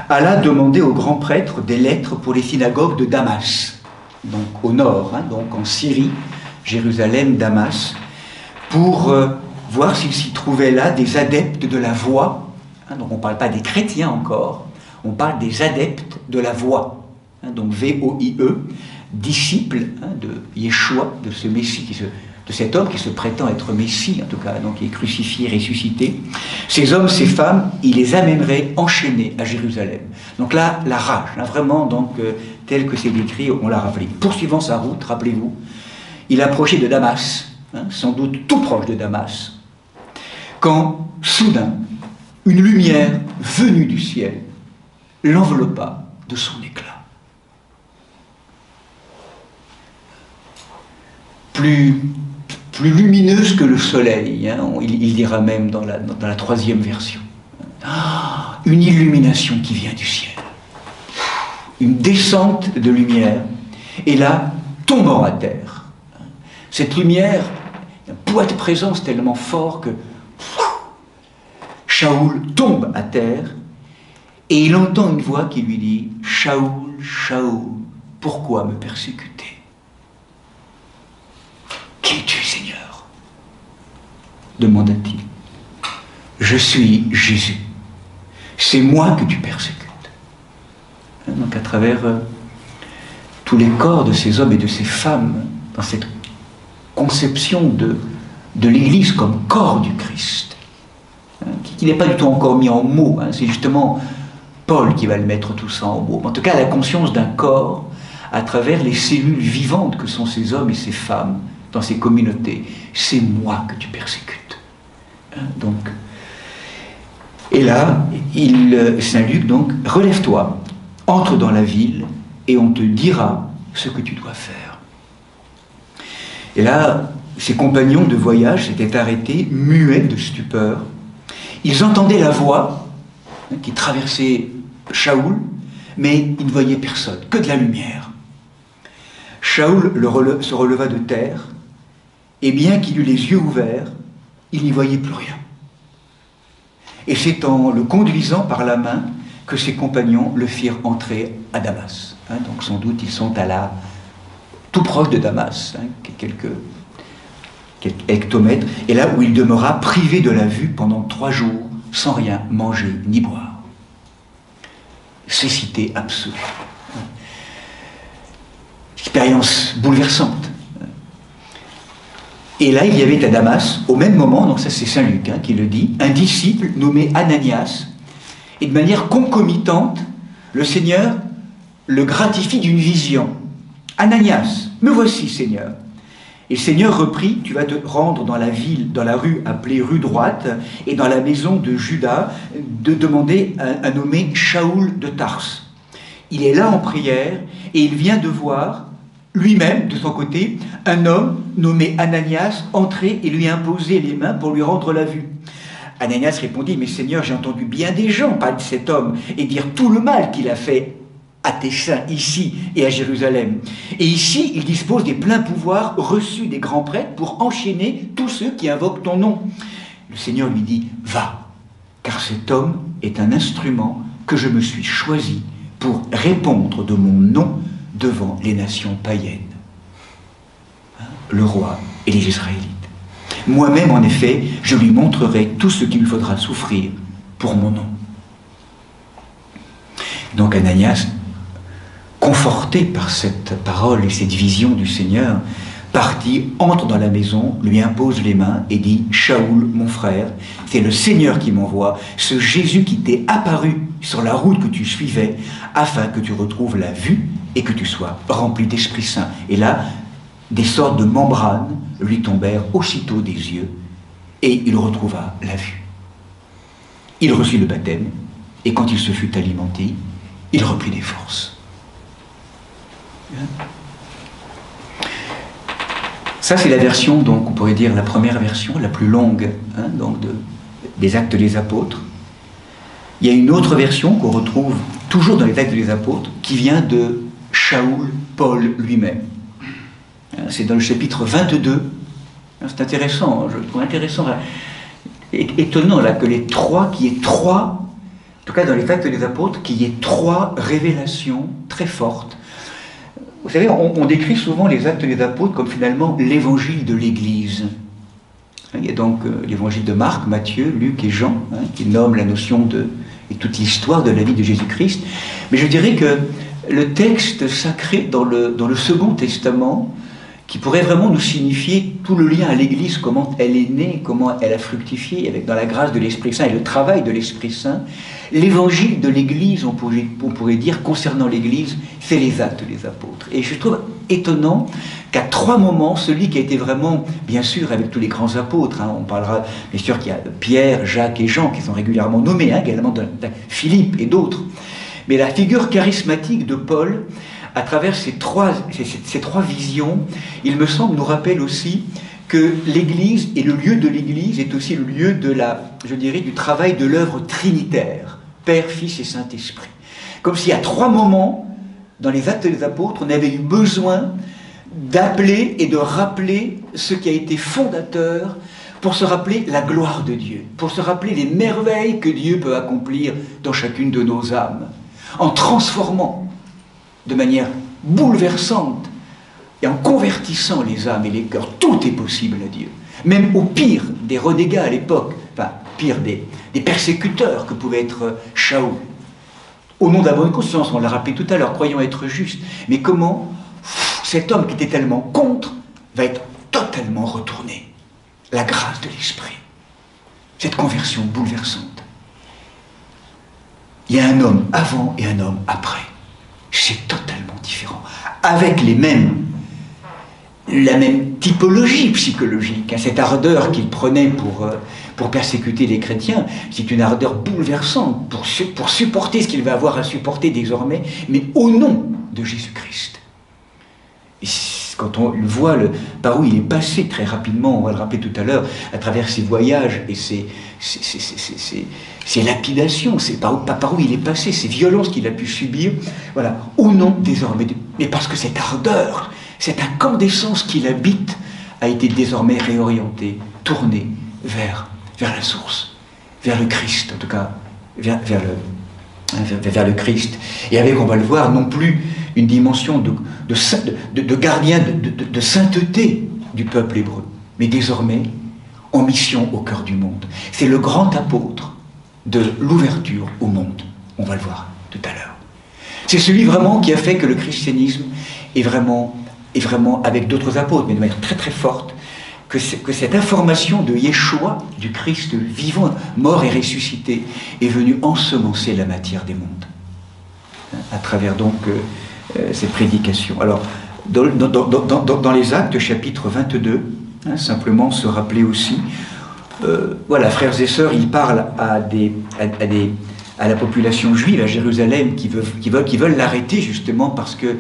alla demander au grand prêtre des lettres pour les synagogues de Damas, donc au nord, hein, donc en Syrie, Jérusalem, Damas, pour voir s'il s'y trouvait là des adeptes de la voie. Hein, donc on ne parle pas des chrétiens encore, on parle des adeptes de la voie. Hein, donc V-O-I-E, disciples, hein, de Yeshua, de ce Messie, de cet homme qui se prétend être Messie, en tout cas, donc qui est crucifié, ressuscité. Ces hommes, ces femmes, il les amènerait enchaînés à Jérusalem. Donc là, la rage, hein, vraiment, donc, tel que c'est décrit, on l'a rappelé. Poursuivant sa route, rappelez-vous, il approchait de Damas, hein, sans doute tout proche de Damas, quand, soudain, une lumière venue du ciel l'enveloppa de son éclat. Plus lumineuse que le soleil, hein, il dira même dans la 3e version. Ah, une illumination qui vient du ciel. Une descente de lumière, et là, tombant à terre. Cette lumière, un poids de présence tellement fort que Shaoul tombe à terre et il entend une voix qui lui dit « Shaoul, Shaoul, pourquoi me persécuter ?» « Qui es-tu, Seigneur ?» demanda-t-il. Je suis Jésus. C'est moi que tu persécutes. Donc à travers tous les corps de ces hommes et de ces femmes, dans cette conception de l'Église comme corps du Christ, qui n'est pas du tout encore mis en mots, c'est justement Paul qui va le mettre tout ça en mots. En tout cas, la conscience d'un corps à travers les cellules vivantes que sont ces hommes et ces femmes dans ces communautés. C'est moi que tu persécutes. Donc, et là, Saint Luc, donc, relève-toi, entre dans la ville et on te dira ce que tu dois faire. Et là, ses compagnons de voyage s'étaient arrêtés, muets de stupeur. Ils entendaient la voix qui traversait Shaoul, mais ils ne voyaient personne, que de la lumière. Shaoul se releva de terre, et bien qu'il eût les yeux ouverts, il n'y voyait plus rien. Et c'est en le conduisant par la main que ses compagnons le firent entrer à Damas. Donc sans doute ils sont tout proche de Damas, quelques hectomètres, et là où il demeura privé de la vue pendant 3 jours, sans rien manger ni boire. Cécité absolue. Expérience bouleversante. Et là, il y avait à Damas, au même moment, donc ça c'est Saint Luc qui le dit, un disciple nommé Ananias, et de manière concomitante, le Seigneur le gratifie d'une vision. Ananias, me voici, Seigneur. Et le Seigneur reprit, tu vas te rendre dans la ville, dans la rue appelée rue droite, et dans la maison de Judas, de demander un nommé Shaoul de Tars. Il est là en prière, et il vient de voir, lui-même, de son côté, un homme nommé Ananias entrer et lui imposer les mains pour lui rendre la vue. Ananias répondit, mais Seigneur, j'ai entendu bien des gens parler de cet homme, et dire tout le mal qu'il a fait à tes saints ici et à Jérusalem. Et ici, il dispose des pleins pouvoirs reçus des grands prêtres pour enchaîner tous ceux qui invoquent ton nom. Le Seigneur lui dit, va, car cet homme est un instrument que je me suis choisi pour répondre de mon nom devant les nations païennes. Le roi et les Israélites. Moi-même, en effet, je lui montrerai tout ce qu'il lui faudra souffrir pour mon nom. Donc Ananias, conforté par cette parole et cette vision du Seigneur, partit, entre dans la maison, lui impose les mains et dit, Shaoul, mon frère, c'est le Seigneur qui m'envoie, ce Jésus qui t'est apparu sur la route que tu suivais, afin que tu retrouves la vue et que tu sois rempli d'Esprit Saint. Et là, des sortes de membranes lui tombèrent aussitôt des yeux, et il retrouva la vue. Il reçut le baptême, et quand il se fut alimenté, il reprit des forces. Ça, c'est la version, donc, on pourrait dire la première version, la plus longue, donc des Actes des Apôtres. Il y a une autre version qu'on retrouve toujours dans les Actes des Apôtres, qui vient de Shaoul Paul lui-même. C'est dans le chapitre 22. C'est intéressant, je trouve intéressant, étonnant là, que les trois, qu'il y ait trois, en tout cas dans les Actes des Apôtres, qu'il y ait 3 révélations très fortes. Vous savez, on décrit souvent les Actes des Apôtres comme finalement l'évangile de l'Église. Il y a donc l'évangile de Marc, Matthieu, Luc et Jean, qui nomment la notion et toute l'histoire de la vie de Jésus-Christ. Mais je dirais que le texte sacré dans le Second Testament, qui pourrait vraiment nous signifier tout le lien à l'Église, comment elle est née, comment elle a fructifié dans la grâce de l'Esprit Saint et le travail de l'Esprit Saint. L'évangile de l'Église, on pourrait dire, concernant l'Église, c'est les Actes des Apôtres. Et je trouve étonnant qu'à 3 moments, celui qui a été vraiment, bien sûr, avec tous les grands apôtres, on parlera, bien sûr, qu'il y a Pierre, Jacques et Jean qui sont régulièrement nommés, également Philippe et d'autres. Mais la figure charismatique de Paul, à travers ces trois visions, il me semble, nous rappelle aussi que l'Église et le lieu de l'Église est aussi le lieu du travail de l'œuvre trinitaire, Père, Fils et Saint-Esprit. Comme s'il y a 3 moments, dans les Actes des Apôtres, on avait eu besoin d'appeler et de rappeler ce qui a été fondateur, pour se rappeler la gloire de Dieu, pour se rappeler les merveilles que Dieu peut accomplir dans chacune de nos âmes, en transformant de manière bouleversante et en convertissant les âmes et les cœurs. Tout est possible à Dieu. même au pire des renégats à l'époque, enfin, pire des persécuteurs que pouvait être Shaoul. Au nom de la bonne conscience, on l'a rappelé tout à l'heure, croyant être juste. Mais comment cet homme qui était tellement contre va être totalement retourné? La grâce de l'esprit. Cette conversion bouleversante. Il y a un homme avant et un homme après. C'est totalement différent. Avec la même typologie psychologique. Cette ardeur qu'il prenait pour persécuter les chrétiens, c'est une ardeur bouleversante pour supporter ce qu'il va avoir à supporter désormais, mais au nom de Jésus-Christ. Et quand on le voit par où il est passé très rapidement, on va le rappeler tout à l'heure, à travers ses voyages et ses lapidations, par où il est passé, ces violences qu'il a pu subir, voilà, au nom désormais, mais parce que cette ardeur, cette incandescence qui l'habite a été désormais réorientée, tournée vers la source, vers le Christ, en tout cas, vers le Christ. Et avec, on va le voir, non plus une dimension de gardien de sainteté du peuple hébreu, mais désormais en mission au cœur du monde. C'est le grand apôtre de l'ouverture au monde, on va le voir tout à l'heure. C'est celui vraiment qui a fait que le christianisme est vraiment avec d'autres apôtres, mais de manière très très forte, que cette information de Yeshua, du Christ vivant, mort et ressuscité, est venue ensemencer la matière des mondes, à travers donc cette prédication. Alors, dans les Actes, chapitre 22, simplement se rappeler aussi, voilà, frères et sœurs, il parle à la population juive à Jérusalem qui veulent l'arrêter justement parce que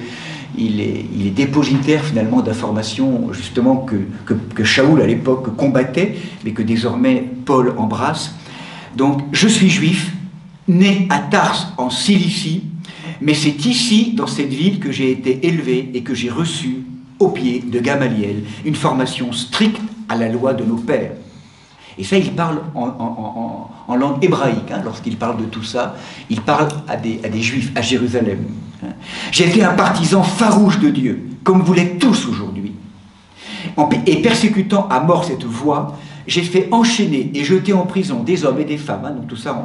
il est dépositaire finalement d'informations justement que Shaoul à l'époque combattait, mais que désormais Paul embrasse. Donc, je suis juif, né à Tars en Cilicie, mais c'est ici, dans cette ville, que j'ai été élevé et que j'ai reçu, au pied de Gamaliel, une formation stricte à la loi de nos pères. Et ça, il parle en langue hébraïque, lorsqu'il parle de tout ça, il parle à des juifs à Jérusalem. J'ai été un partisan farouche de Dieu, comme vous l'êtes tous aujourd'hui. Et persécutant à mort cette voie, j'ai fait enchaîner et jeter en prison des hommes et des femmes, donc tout ça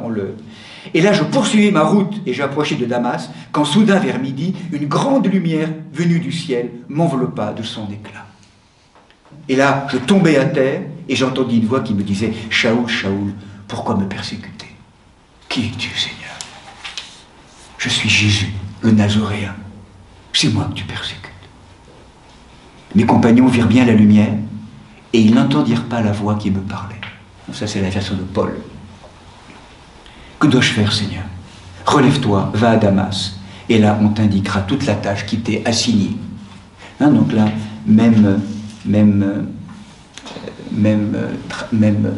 Et là, je poursuivais ma route et j'approchais de Damas, quand soudain, vers midi, une grande lumière venue du ciel m'enveloppa de son éclat. Et là, je tombais à terre et j'entendis une voix qui me disait « Shaoul, Shaoul, pourquoi me persécuter? Qui es-tu, Seigneur? Je suis Jésus, le Nazoréen. C'est moi que tu persécutes. » Mes compagnons virent bien la lumière et ils n'entendirent pas la voix qui me parlait. Ça, c'est la version de Paul. Que dois-je faire, Seigneur? Relève-toi, va à Damas, et là on t'indiquera toute la tâche qui t'est assignée. Donc là, même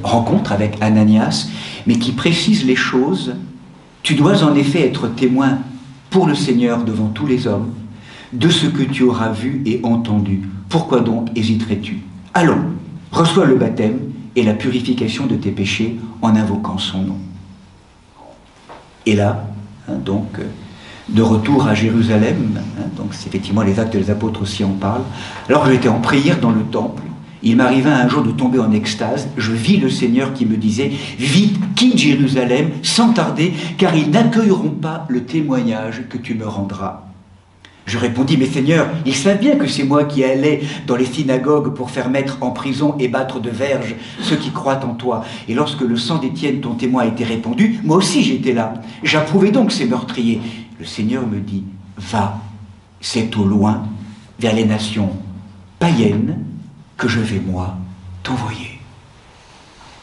rencontre avec Ananias, mais qui précise les choses. Tu dois en effet être témoin pour le Seigneur devant tous les hommes de ce que tu auras vu et entendu. Pourquoi donc hésiterais-tu? Allons, reçois le baptême et la purification de tes péchés en invoquant son nom. Et là, donc, de retour à Jérusalem, donc effectivement les Actes des Apôtres aussi en parlent, alors que j'étais en prière dans le temple, il m'arriva un jour de tomber en extase, je vis le Seigneur qui me disait « Vite, quitte Jérusalem, sans tarder, car ils n'accueilleront pas le témoignage que tu me rendras. » Je répondis « Mais Seigneur, ils savent bien que c'est moi qui allais dans les synagogues pour faire mettre en prison et battre de verge ceux qui croient en toi. Et lorsque le sang d'Étienne, ton témoin, a été répandu, moi aussi j'étais là. J'approuvais donc ces meurtriers. » Le Seigneur me dit « Va, c'est au loin, vers les nations païennes, que je vais, moi, t'envoyer. »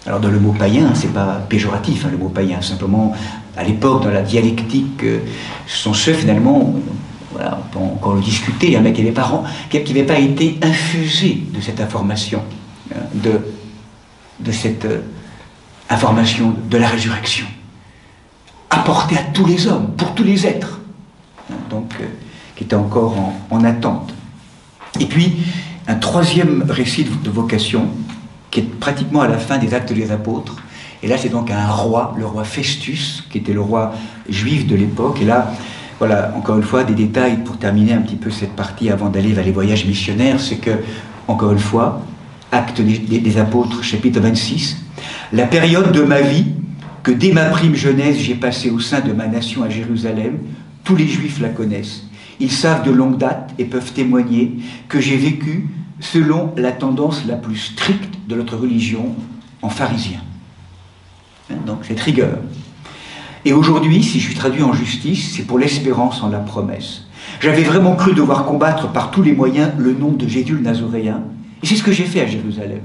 Alors dans le mot païen, c'est pas péjoratif, le mot païen, simplement, à l'époque, dans la dialectique, ce sont ceux finalement... Voilà, on peut encore le discuter, mais qui n'avait pas été infusé de cette information, de cette information de la résurrection, apportée à tous les hommes, pour tous les êtres, donc qui était encore en attente. Et puis, un troisième récit de vocation, qui est pratiquement à la fin des Actes des Apôtres, et là c'est donc un roi, le roi Festus, qui était le roi juif de l'époque, et là, voilà, encore une fois, des détails pour terminer un petit peu cette partie avant d'aller vers les voyages missionnaires, c'est que, encore une fois, Actes des Apôtres, chapitre 26, la période de ma vie que dès ma prime jeunesse j'ai passée au sein de ma nation à Jérusalem, tous les Juifs la connaissent. Ils savent de longue date et peuvent témoigner que j'ai vécu selon la tendance la plus stricte de notre religion en pharisien. Donc cette rigueur. Et aujourd'hui, si je suis traduit en justice, c'est pour l'espérance en la promesse. J'avais vraiment cru devoir combattre par tous les moyens le nom de Jésus le Nazoréen, et c'est ce que j'ai fait à Jérusalem.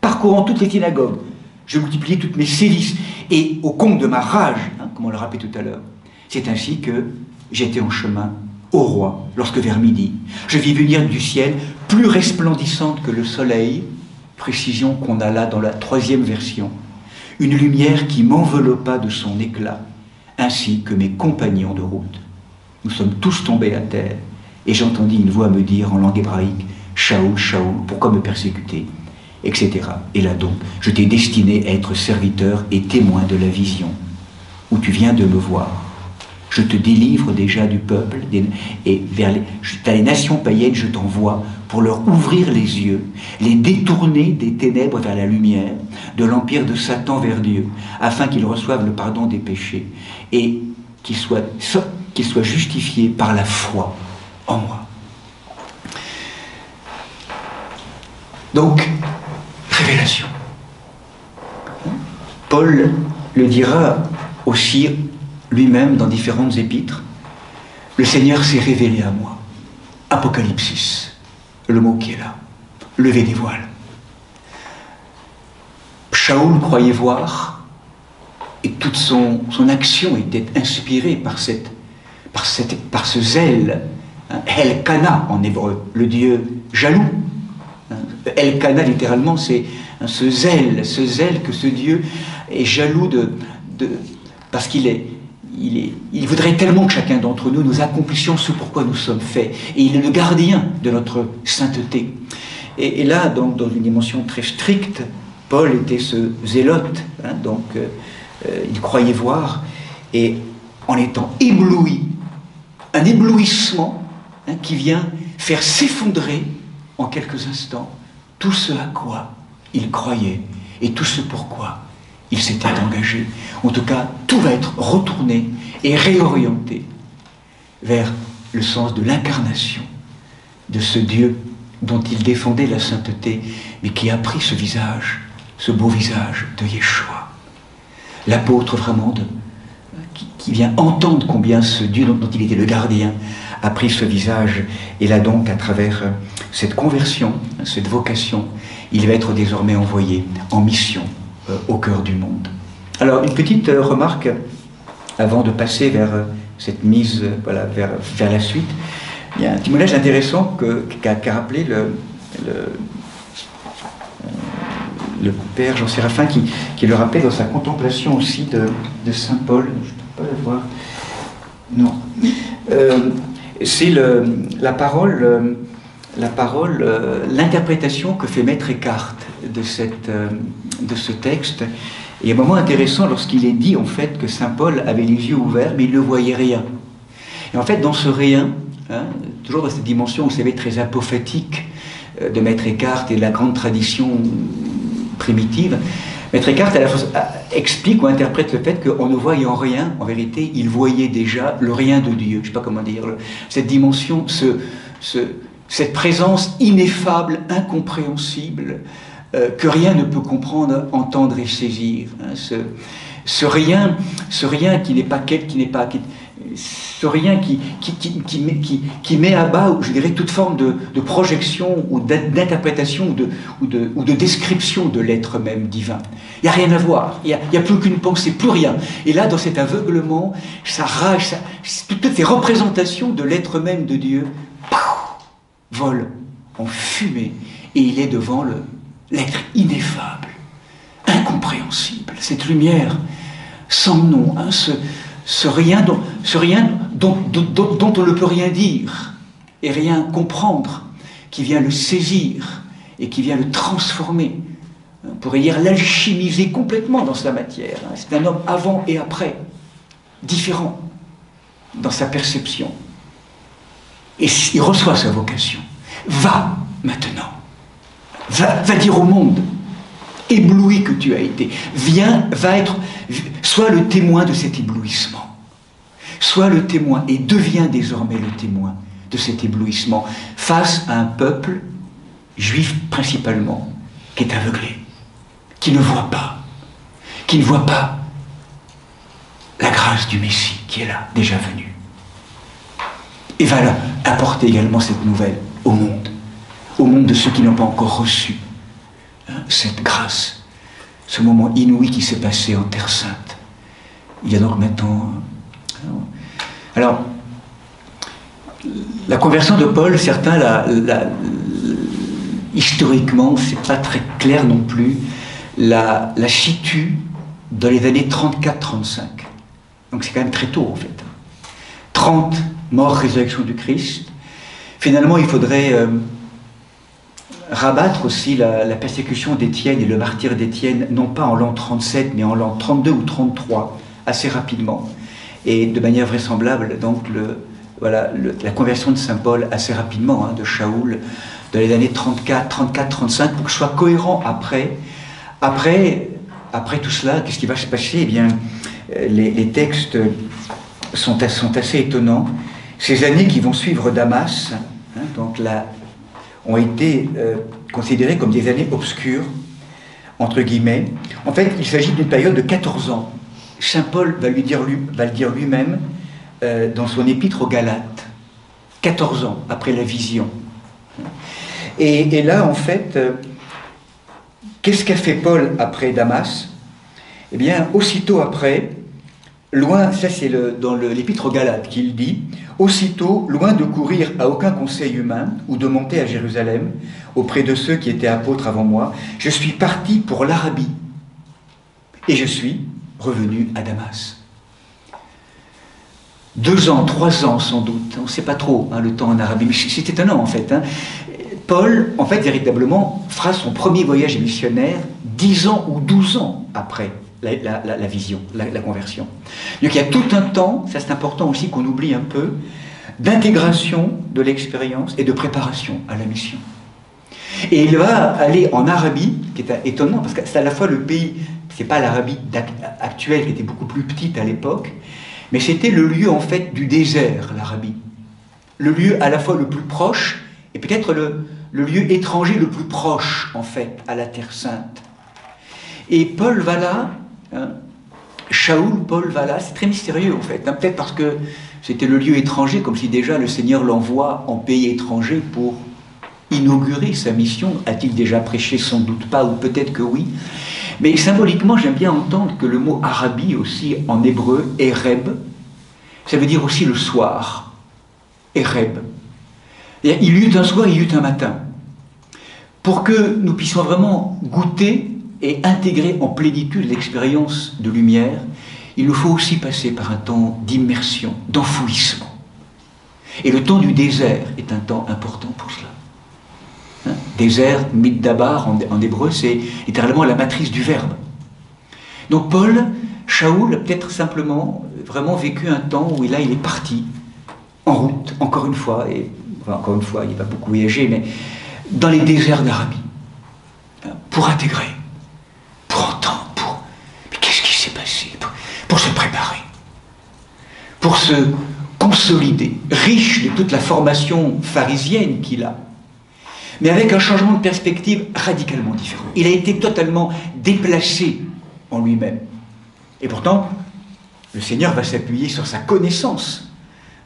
Parcourant toutes les synagogues, je multipliais toutes mes sévices, et au comble de ma rage, comme on l'a rappelé tout à l'heure, c'est ainsi que j'étais en chemin au roi, lorsque vers midi, je vis venir du ciel, plus resplendissante que le soleil, précision qu'on a là dans la 3e version, une lumière qui m'enveloppa de son éclat, ainsi que mes compagnons de route. Nous sommes tous tombés à terre, et j'entendis une voix me dire en langue hébraïque, « Shaoul, Shaoul, pourquoi me persécuter ?» etc. Et là donc, je t'ai destiné à être serviteur et témoin de la vision, où tu viens de me voir. Je te délivre déjà du peuple, et vers les nations païennes, je t'envoie pour leur ouvrir les yeux, les détourner des ténèbres vers la lumière, de l'empire de Satan vers Dieu, afin qu'ils reçoivent le pardon des péchés, et qu'ils soient justifiés par la foi en moi. Donc, révélation. Paul le dira aussi lui-même dans différentes épîtres, le Seigneur s'est révélé à moi. Apocalypsis, le mot qui est là, lever des voiles. Shaoul croyait voir, et toute son action était inspirée par ce zèle, Elkana en hébreu, le Dieu jaloux. Elkana littéralement c'est ce zèle que ce Dieu est jaloux parce qu'il voudrait tellement que chacun d'entre nous accomplissions ce pourquoi nous sommes faits. Et il est le gardien de notre sainteté. Et là, donc, dans une dimension très stricte, Paul était ce zélote. Il croyait voir. Et en étant ébloui, un éblouissement qui vient faire s'effondrer en quelques instants tout ce à quoi il croyait et tout ce pourquoi il s'était engagé. En tout cas, tout va être retourné et réorienté vers le sens de l'incarnation de ce Dieu dont il défendait la sainteté, mais qui a pris ce visage, ce beau visage de Yeshua. L'apôtre vraiment qui vient entendre combien ce Dieu dont il était le gardien a pris ce visage. Et là donc, à travers cette conversion, cette vocation, il va être désormais envoyé en mission au cœur du monde. Alors, une petite remarque avant de passer vers cette mise, voilà, vers la suite. Il y a un témoignage intéressant qu'a rappelé le père Jean Séraphin, qui le rappelait dans sa contemplation aussi de Saint Paul. Je ne peux pas le voir. Non. C'est l'interprétation que fait Maître Eckhart de ce texte. Et un moment intéressant lorsqu'il est dit en fait que Saint Paul avait les yeux ouverts, mais il ne voyait rien. Et en fait, dans ce rien, toujours dans cette dimension, vous savez, très apophatique de Maître Eckhart et de la grande tradition primitive, Maître Eckhart explique ou interprète le fait qu'en ne voyant rien, en vérité, il voyait déjà le rien de Dieu. Je ne sais pas comment dire, cette dimension, cette présence ineffable, incompréhensible, que rien ne peut comprendre, entendre et saisir. Ce rien qui n'est pas ce rien qui met à bas, je dirais, toute forme de projection ou d'interprétation ou de description de l'être même divin. Il n'y a rien à voir, il n'y a plus aucune pensée, plus rien. Et là, dans cet aveuglement, ça rage, toutes ces représentations de l'être même de Dieu volent en fumée, et il est devant l'être ineffable, incompréhensible, cette lumière sans nom, ce rien dont on ne peut rien dire et rien comprendre, qui vient le saisir et qui vient le transformer. On pourrait dire l'alchimiser complètement dans sa matière. C'est un homme avant et après, différent dans sa perception. Et il reçoit sa vocation. Va maintenant. va dire au monde, ébloui que tu as été, sois le témoin de cet éblouissement. Sois le témoin et deviens désormais le témoin de cet éblouissement face à un peuple, juif principalement, qui est aveuglé, qui ne voit pas la grâce du Messie qui est là, déjà venu. Et va là apporter également cette nouvelle au monde de ceux qui n'ont pas encore reçu cette grâce, ce moment inouï qui s'est passé en Terre Sainte. Il y a donc maintenant... Alors, la conversion de Paul, certains, historiquement, c'est pas très clair non plus, la situe dans les années 34-35. Donc c'est quand même très tôt en fait. 30, mort, résurrection du Christ. Finalement, il faudrait rabattre aussi la persécution d'Étienne et le martyre d'Étienne, non pas en l'an 37, mais en l'an 32 ou 33, assez rapidement. Et de manière vraisemblable, donc, la conversion de Saint Paul assez rapidement, de Shaoul, dans les années 34-35, pour que ce soit cohérent après tout cela, qu'est-ce qui va se passer? Eh bien, les textes sont assez étonnants. Ces années qui vont suivre Damas, donc là, ont été considérées comme des années obscures, entre guillemets. En fait, il s'agit d'une période de 14 ans. Saint Paul va le dire lui-même dans son épître aux Galates, 14 ans après la vision. Et là, en fait, qu'est-ce qu'a fait Paul après Damas? Eh bien, aussitôt après, ça c'est dans l'épître aux Galates qu'il dit, aussitôt, loin de courir à aucun conseil humain ou de monter à Jérusalem auprès de ceux qui étaient apôtres avant moi, je suis parti pour l'Arabie et je suis revenu à Damas. 2 ans, 3 ans sans doute, on ne sait pas trop le temps en Arabie, mais c'est étonnant en fait. Paul, en fait, véritablement, fera son premier voyage missionnaire 10 ans ou 12 ans après la vision, la conversion. Donc il y a tout un temps, ça c'est important aussi qu'on oublie un peu, d'intégration de l'expérience et de préparation à la mission. Et il va aller en Arabie, qui est étonnant, parce que c'est à la fois le pays, c'est pas l'Arabie actuelle qui était beaucoup plus petite à l'époque, mais c'était le lieu en fait du désert, l'Arabie. Le lieu à la fois le plus proche, et peut-être le lieu étranger le plus proche en fait à la Terre Sainte. Et Paul va là, Shaoul, Paul va là, c'est très mystérieux en fait, peut-être parce que c'était le lieu étranger, comme si déjà le Seigneur l'envoie en pays étranger pour inaugurer sa mission. A-t-il déjà prêché? Sans doute pas, ou peut-être que oui. Mais symboliquement, j'aime bien entendre que le mot Arabie aussi en hébreu, Ereb, ça veut dire aussi le soir. Ereb. Il y eut un soir, il y eut un matin. Pour que nous puissions vraiment goûter et intégrer en plénitude l'expérience de lumière, il nous faut aussi passer par un temps d'immersion, d'enfouissement. Et le temps du désert est un temps important pour cela. Désert, Middabar en hébreu, c'est littéralement la matrice du verbe. Donc Paul, Shaoul, a peut-être simplement vraiment vécu un temps où là il est parti, en route, encore une fois, il va beaucoup voyager, mais dans les déserts d'Arabie, pour intégrer, pour entendre, mais qu'est-ce qui s'est passé, pour se préparer, pour se consolider, riche de toute la formation pharisienne qu'il a, mais avec un changement de perspective radicalement différent. Il a été totalement déplacé en lui-même. Et pourtant, le Seigneur va s'appuyer sur sa connaissance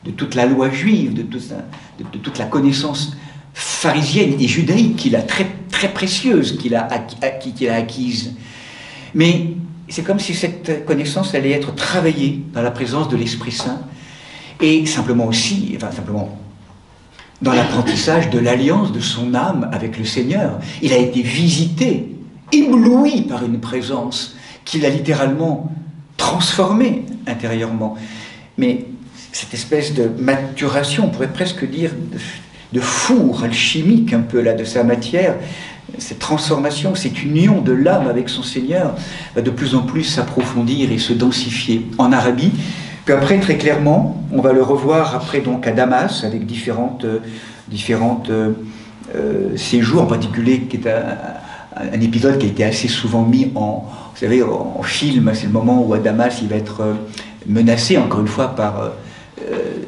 de toute la loi juive, de toute la connaissance pharisienne et judaïque qu'il a très, très précieuse, qu'il a acquise. Mais c'est comme si cette connaissance allait être travaillée dans la présence de l'Esprit Saint et simplement dans l'apprentissage de l'alliance de son âme avec le Seigneur. Il a été visité, ébloui par une présence qui l'a littéralement transformé intérieurement. Mais cette espèce de maturation, on pourrait presque dire de four alchimique un peu là de sa matière, cette transformation, cette union de l'âme avec son Seigneur va de plus en plus s'approfondir et se densifier en Arabie. Puis après, très clairement, on va le revoir après donc à Damas avec différentes séjour, en particulier, qui est un épisode qui a été assez souvent mis vous savez, en film. C'est le moment où à Damas, il va être menacé, encore une fois, par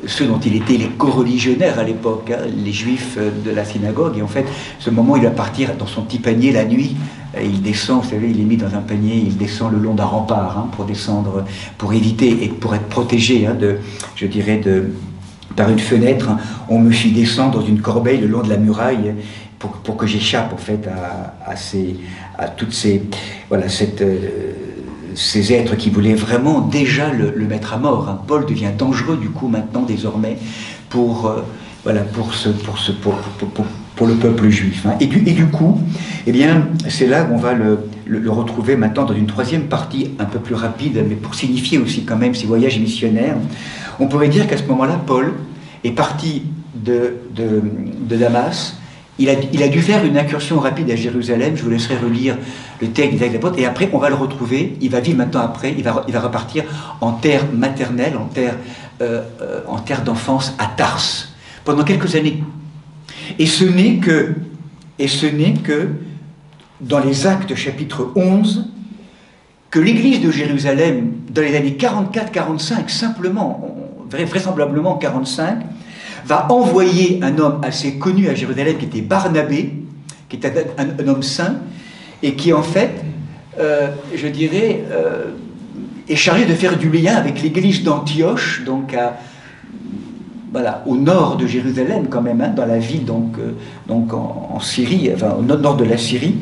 ceux dont il était les co-religionnaires à l'époque, hein, les juifs de la synagogue. Et en fait, ce moment, il va partir dans son petit panier la nuit. Et il descend, vous savez, il est mis dans un panier, il descend le long d'un rempart, hein, pour descendre, pour éviter et pour être protégé, hein, je dirais, par une fenêtre. Hein. On me fit descendre dans une corbeille le long de la muraille pour que j'échappe, en fait, à toutes ces, voilà, ces êtres qui voulaient vraiment déjà le mettre à mort. Hein. Paul devient dangereux, du coup, maintenant, désormais, pour le peuple juif. Hein. Et du coup, eh bien, c'est là qu'on va le retrouver maintenant dans une troisième partie un peu plus rapide, mais pour signifier aussi quand même ses voyages missionnaires. On pourrait dire qu'à ce moment-là, Paul est parti de Damas. Il a dû faire une incursion rapide à Jérusalem. Je vous laisserai relire le texte des Actes des Apôtres. Et après, on va le retrouver. Il va vivre maintenant après. Il va repartir en terre maternelle, en terre d'enfance à Tarse, pendant quelques années. Et ce n'est que dans les Actes chapitre 11 que l'église de Jérusalem, dans les années 44-45, simplement, vraisemblablement 45, va envoyer un homme assez connu à Jérusalem qui était Barnabé, qui était un homme saint, et qui en fait, je dirais, est chargé de faire du lien avec l'église d'Antioche, donc voilà, au nord de Jérusalem quand même, hein, dans la ville donc en Syrie, enfin au nord de la Syrie.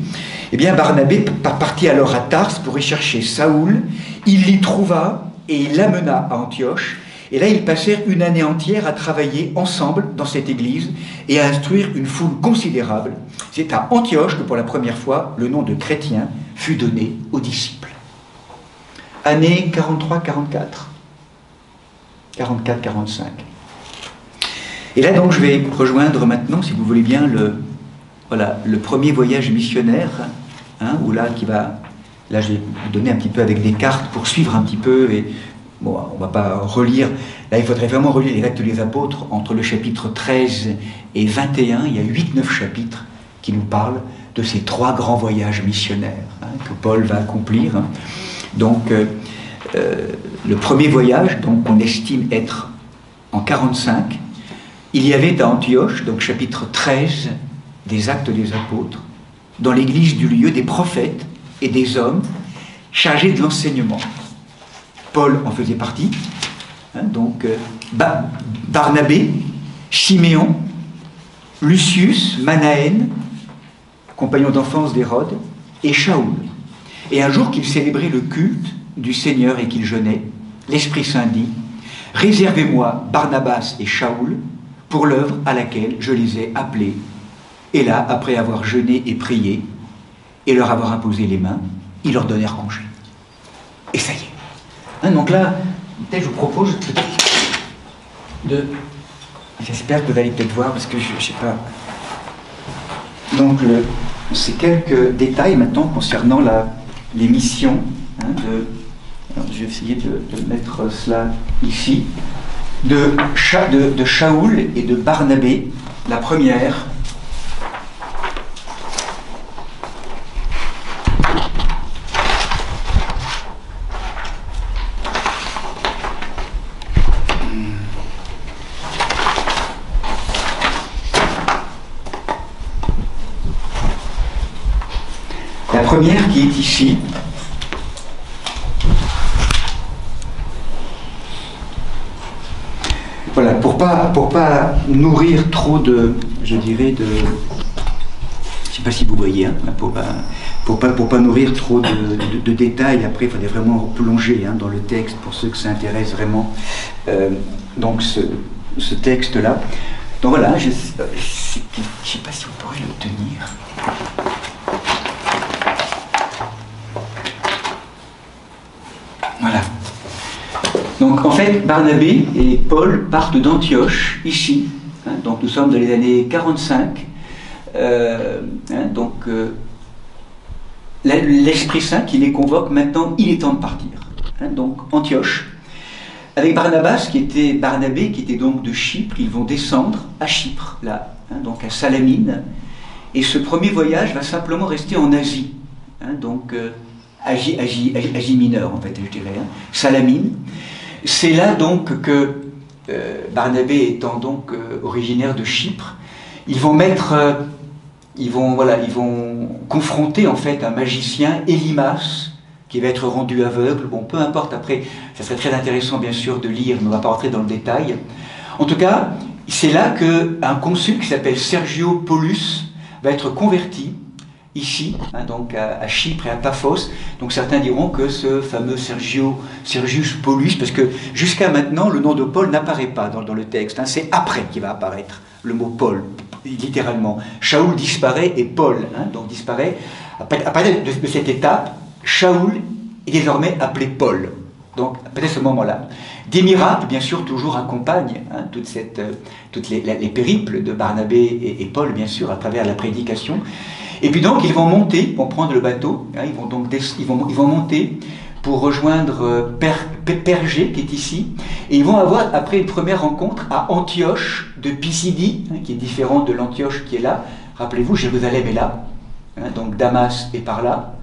Eh bien Barnabé partit alors à Tarse pour y chercher Saoul. Il l'y trouva et il l'amena à Antioche. Et là, ils passèrent une année entière à travailler ensemble dans cette église et à instruire une foule considérable. C'est à Antioche que pour la première fois, le nom de chrétien fut donné aux disciples. Année 43-44. 44-45. Et là, donc, je vais rejoindre maintenant, si vous voulez bien, le premier voyage missionnaire, hein, où là, là, je vais vous donner un petit peu avec des cartes pour suivre un petit peu. Et bon, on ne va pas relire. Là, il faudrait vraiment relire les Actes des Apôtres entre le chapitre 13 et 21. Il y a 8-9 chapitres qui nous parlent de ces 3 grands voyages missionnaires, hein, que Paul va accomplir. Hein. Donc, le premier voyage, donc, on estime être en 45. Il y avait à Antioche, donc chapitre 13 des Actes des Apôtres, dans l'église du lieu, des prophètes et des hommes chargés de l'enseignement. Paul en faisait partie, hein, donc Barnabé, Siméon, Lucius, Manaën, compagnon d'enfance d'Hérode, et Shaoul. Et un jour qu'il célébrait le culte du Seigneur et qu'il jeûnait, l'Esprit Saint dit « Réservez-moi Barnabas et Shaoul pour l'œuvre à laquelle je les ai appelés. » Et là, après avoir jeûné et prié, et leur avoir imposé les mains, ils leur donnèrent congé. Et ça y est. Hein, donc là, peut-être je vous propose de... J'espère que vous allez peut-être voir, parce que je ne sais pas... Donc, c'est quelques détails maintenant concernant les missions. Hein, alors, je vais essayer de mettre cela ici. De Shaoul et de Barnabé, la première. La première qui est ici. Voilà, pour pas nourrir trop de, je dirais, je sais pas si vous voyez, hein, pour pas nourrir trop de détails. Après, il fallait vraiment plonger, hein, dans le texte pour ceux que ça intéresse vraiment. Donc ce texte-là. Donc voilà, je sais pas si vous pourrez le tenir. Voilà. Donc en fait, Barnabé et Paul partent d'Antioche, ici. Hein, donc nous sommes dans les années 45. L'Esprit Saint qui les convoque maintenant, il est temps de partir. Hein, donc Antioche. Avec Barnabé qui était donc de Chypre, ils vont descendre à Chypre, là, hein, donc à Salamine. Et ce premier voyage va simplement rester en Asie, hein, donc Asie mineure en fait, je dirais, hein, Salamine. C'est là donc que Barnabé étant donc originaire de Chypre, ils vont confronter en fait un magicien, Élymas, qui va être rendu aveugle. Bon, peu importe, après, ça serait très intéressant bien sûr de lire, mais on ne va pas rentrer dans le détail. En tout cas, c'est là qu'un consul qui s'appelle Sergio Paulus va être converti, ici, hein, donc à Chypre et à Paphos. Donc certains diront que ce fameux Sergius Paulus, parce que jusqu'à maintenant, le nom de Paul n'apparaît pas dans le texte, hein, c'est après qu'il va apparaître le mot Paul, littéralement. Shaoul disparaît et Paul, hein, donc disparaît. À partir de cette étape, Shaoul est désormais appelé Paul. Donc, peut-être ce moment-là. Des miracles, bien sûr, toujours accompagnent hein, toutes les périples de Barnabé et Paul, bien sûr, à travers la prédication. Et puis donc, ils vont monter, ils vont prendre le bateau, hein, ils vont monter pour rejoindre Pergé, qui est ici, et ils vont avoir, après une première rencontre, à Antioche de Pisidie, hein, qui est différente de l'Antioche qui est là. Rappelez-vous, Jérusalem est là, hein, donc Damas est par là.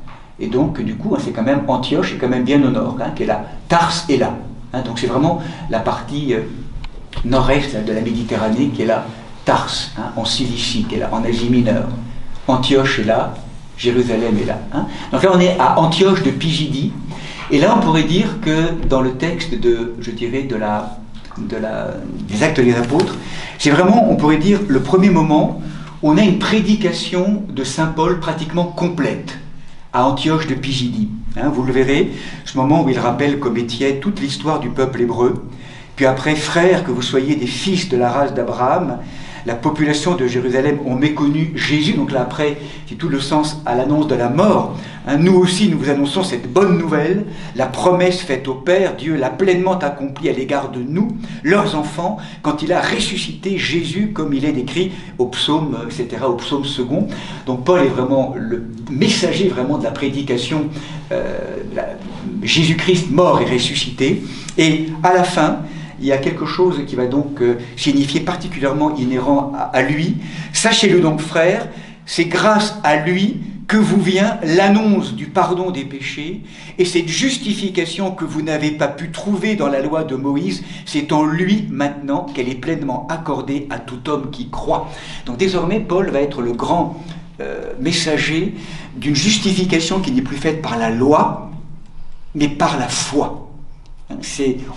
Et donc, du coup, c'est quand même Antioche, est quand même bien au nord, hein, qui est là. Tars est là. Hein, donc, c'est vraiment la partie nord-est de la Méditerranée qui est là. Tars, hein, en Cilicie, qui est là, en Asie mineure. Antioche est là, Jérusalem est là. Hein. Donc là, on est à Antioche de Pisidie. Et là, on pourrait dire que dans le texte je dirais, des Actes des Apôtres, c'est vraiment, on pourrait dire, le premier moment où on a une prédication de Saint Paul pratiquement complète à Antioche de Pisidie. Hein, vous le verrez, ce moment où il rappelle comme Étienne toute l'histoire du peuple hébreu. Puis après, frères, que vous soyez des fils de la race d'Abraham, la population de Jérusalem ont méconnu Jésus. Donc là, après, c'est tout le sens à l'annonce de la mort. Hein, nous aussi, nous vous annonçons cette bonne nouvelle. La promesse faite au Père, Dieu l'a pleinement accomplie à l'égard de nous, leurs enfants, quand il a ressuscité Jésus, comme il est décrit au psaume, etc., au psaume second. Donc Paul est vraiment le messager vraiment de la prédication, Jésus-Christ mort et ressuscité. Et à la fin, il y a quelque chose qui va donc signifier particulièrement inhérent à lui. Sachez-le donc, frères, c'est grâce à lui que vous vient l'annonce du pardon des péchés, et cette justification que vous n'avez pas pu trouver dans la loi de Moïse, c'est en lui maintenant qu'elle est pleinement accordée à tout homme qui croit. Donc désormais, Paul va être le grand messager d'une justification qui n'est plus faite par la loi, mais par la foi.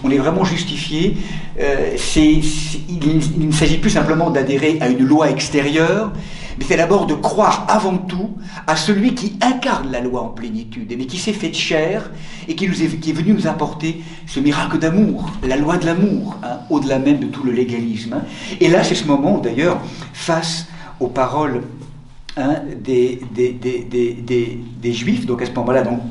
On est vraiment justifié. Il ne s'agit plus simplement d'adhérer à une loi extérieure, mais c'est d'abord de croire avant tout à celui qui incarne la loi en plénitude, mais qui s'est fait chair et qui est venu nous apporter ce miracle d'amour, la loi de l'amour, hein, au-delà même de tout le légalisme. Hein. Et là, c'est ce moment où, d'ailleurs, face aux paroles hein, des Juifs, donc à ce moment-là, donc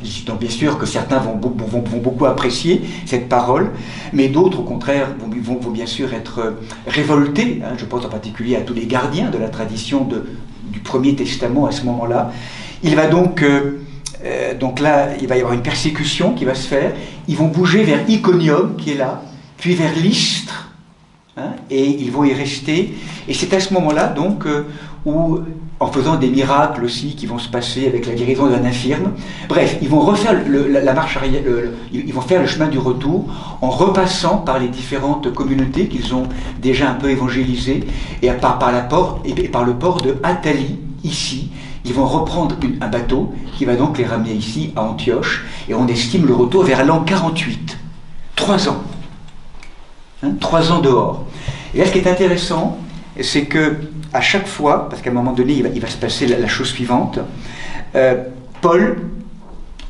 bien sûr que certains vont beaucoup apprécier cette parole, mais d'autres au contraire vont bien sûr être révoltés. Hein, je pense en particulier à tous les gardiens de la tradition du Premier Testament à ce moment-là. Il va donc là, il va y avoir une persécution qui va se faire. Ils vont bouger vers Iconium, qui est là, puis vers Lystre, hein, et ils vont y rester. Et c'est à ce moment-là donc où, en faisant des miracles aussi qui vont se passer avec la guérison d'un infirme. Bref, ils vont refaire la marche arrière, ils vont faire le chemin du retour en repassant par les différentes communautés qu'ils ont déjà un peu évangélisées et par le port de Athalie, ici. Ils vont reprendre un bateau qui va donc les ramener ici à Antioche et on estime le retour vers l'an 48. 3 ans. Hein, 3 ans dehors. Et là, ce qui est intéressant, c'est que à chaque fois, parce qu'à un moment donné, il va se passer la chose suivante, Paul,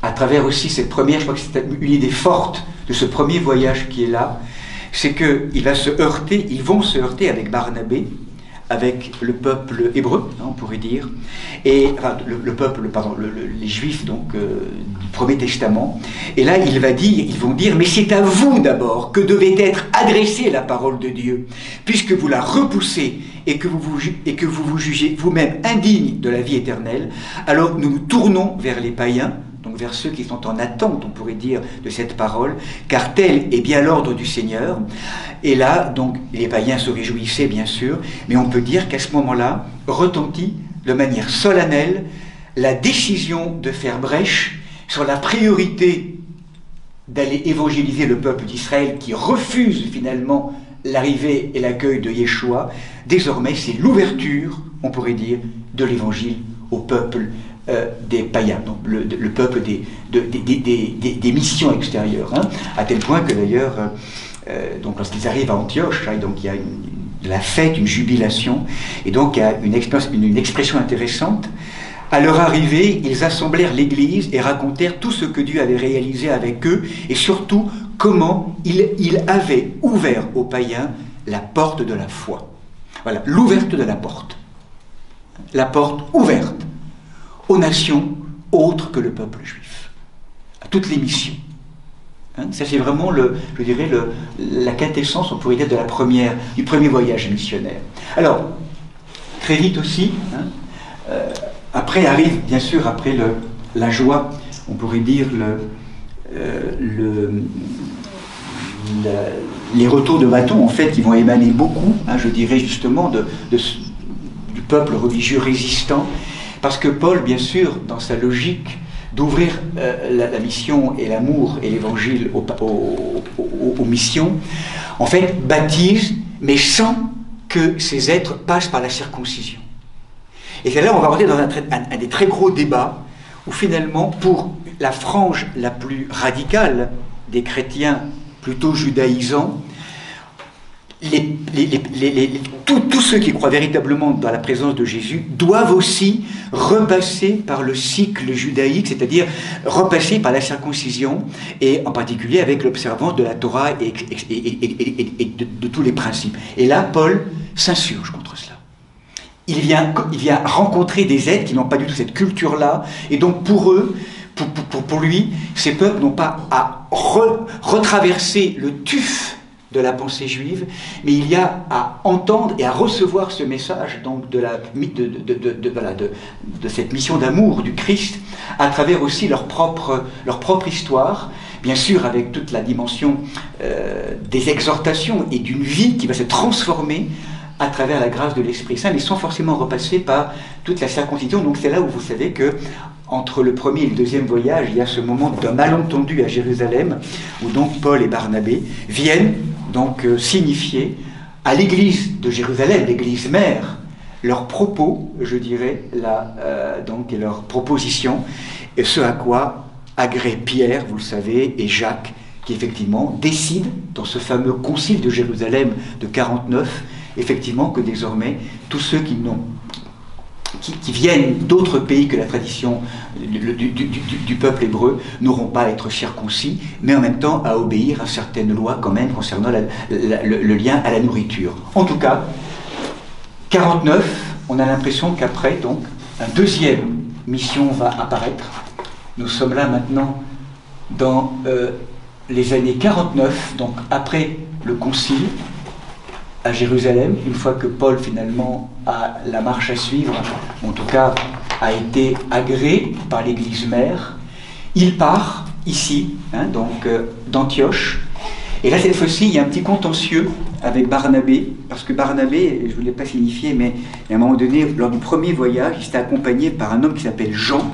à travers aussi cette première, je crois que c'est une idée forte de ce premier voyage qui est là, c'est qu'ils vont se heurter avec Barnabé, avec le peuple hébreu, hein, on pourrait dire, et enfin, les Juifs donc du Premier Testament. Et là, ils vont dire, mais c'est à vous d'abord que devait être adressée la parole de Dieu, puisque vous la repoussez et que vous vous jugez vous-même indigne de la vie éternelle. Alors nous nous tournons vers les païens, donc vers ceux qui sont en attente, on pourrait dire, de cette parole, car tel est bien l'ordre du Seigneur. Et là, donc, les païens se réjouissaient, bien sûr, mais on peut dire qu'à ce moment-là, retentit de manière solennelle la décision de faire brèche sur la priorité d'aller évangéliser le peuple d'Israël qui refuse finalement l'arrivée et l'accueil de Yeshua. Désormais, c'est l'ouverture, on pourrait dire, de l'évangile au peuple des païens, donc le peuple des missions extérieures, hein, à tel point que d'ailleurs, donc lorsqu'ils arrivent à Antioche, hein, donc il y a la fête, une jubilation, et donc il y a une expression intéressante. À leur arrivée, ils assemblèrent l'Église et racontèrent tout ce que Dieu avait réalisé avec eux, et surtout comment il avait ouvert aux païens la porte de la foi. Voilà, l'ouverture de la porte. La porte ouverte aux nations autres que le peuple juif, à toutes les missions. Hein, ça c'est vraiment, je dirais, la quintessence, on pourrait dire, du premier voyage missionnaire. Alors, très vite aussi, hein, après arrive, bien sûr, après la joie, on pourrait dire, les retours de bâton, en fait, qui vont émaner beaucoup, hein, je dirais, justement, du peuple religieux résistant, parce que Paul, bien sûr, dans sa logique d'ouvrir la mission et l'amour et l'évangile aux missions, en fait, baptise, mais sans que ces êtres passent par la circoncision. Et c'est là où on va rentrer dans un des très gros débats, où finalement, pour la frange la plus radicale des chrétiens plutôt judaïsants, tous ceux qui croient véritablement dans la présence de Jésus doivent aussi repasser par le cycle judaïque, c'est-à-dire repasser par la circoncision, et en particulier avec l'observance de la Torah et de tous les principes. Et là, Paul s'insurge contre cela. Il vient rencontrer des êtres qui n'ont pas du tout cette culture-là, et donc pour eux, pour lui, ces peuples n'ont pas à retraverser le tuf de la pensée juive, mais il y a à entendre et à recevoir ce message donc de cette mission d'amour du Christ à travers aussi leur propre histoire, bien sûr avec toute la dimension des exhortations et d'une vie qui va se transformer à travers la grâce de l'Esprit Saint, mais sans forcément repasser par toute la circoncision. Donc c'est là où vous savez que entre le premier et le deuxième voyage, il y a ce moment d'un malentendu à Jérusalem, où donc Paul et Barnabé viennent donc signifier à l'église de Jérusalem, l'église mère, leurs propos, je dirais, donc, et leurs propositions, et ce à quoi agrée Pierre, vous le savez, et Jacques, qui effectivement décident, dans ce fameux concile de Jérusalem de 49, effectivement que désormais, tous ceux qui viennent d'autres pays que la tradition du peuple hébreu n'auront pas à être circoncis, mais en même temps à obéir à certaines lois quand même concernant le lien à la nourriture. En tout cas, 49, on a l'impression qu'après, donc, une deuxième mission va apparaître. Nous sommes là maintenant dans les années 49, donc après le concile, à Jérusalem, une fois que Paul finalement a la marche à suivre, en tout cas a été agréé par l'église mère, il part ici, hein, donc d'Antioche, et là cette fois-ci il y a un petit contentieux avec Barnabé, parce que Barnabé, je ne vous l'ai pas signifié, mais à un moment donné, lors du premier voyage, il s'était accompagné par un homme qui s'appelle Jean,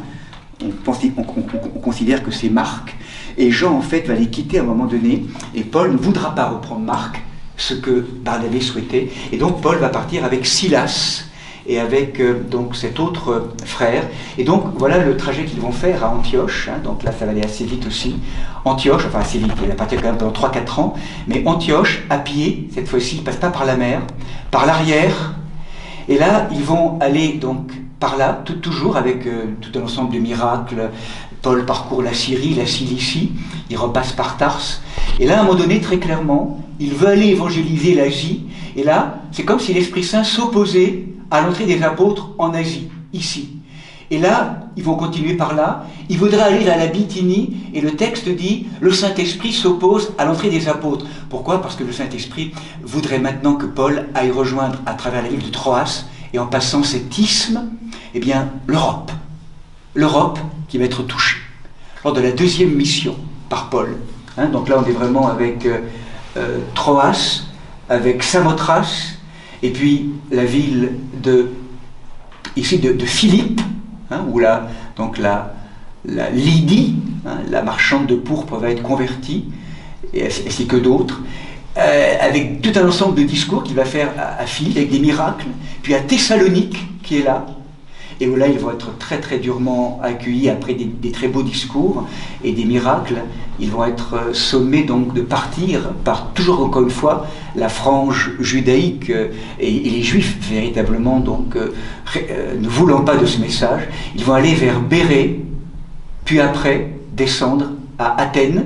on considère que c'est Marc, et Jean en fait va les quitter à un moment donné, et Paul ne voudra pas reprendre Marc, ce que Barnabé souhaitait, et donc Paul va partir avec Silas et avec donc cet autre frère, et donc voilà le trajet qu'ils vont faire à Antioche, hein, donc là ça va aller assez vite aussi, Antioche, enfin assez vite, il va partir quand même pendant 3-4 ans, mais Antioche, à pied, cette fois-ci, ils ne passent pas par la mer, par l'arrière, et là ils vont aller donc par là, toujours avec tout un ensemble de miracles. Paul parcourt la Syrie, la Cilicie, il repasse par Tarse, et là à un moment donné, très clairement, il veut aller évangéliser l'Asie, et là, c'est comme si l'Esprit Saint s'opposait à l'entrée des apôtres en Asie, ici. Et là, ils vont continuer par là, il voudrait aller à la Bithynie, et le texte dit, le Saint-Esprit s'oppose à l'entrée des apôtres. Pourquoi? Parce que le Saint-Esprit voudrait maintenant que Paul aille rejoindre à travers la ville de Troas, et en passant cet isthme, eh bien, l'Europe. L'Europe qui va être touchée lors de la deuxième mission par Paul. Hein, donc là, on est vraiment avec Troas, avec Samothrace, et puis la ville de ici de Philippe, hein, où donc la Lydie, hein, la marchande de pourpre, va être convertie, et ainsi que d'autres, avec tout un ensemble de discours qu'il va faire à Philippe, avec des miracles, puis à Thessalonique, qui est là, et où là ils vont être très très durement accueillis après des très beaux discours et des miracles. Ils vont être sommés donc de partir par, toujours encore une fois, la frange judaïque et les juifs véritablement donc ne voulant pas de ce message. Ils vont aller vers Bérée, puis après descendre à Athènes.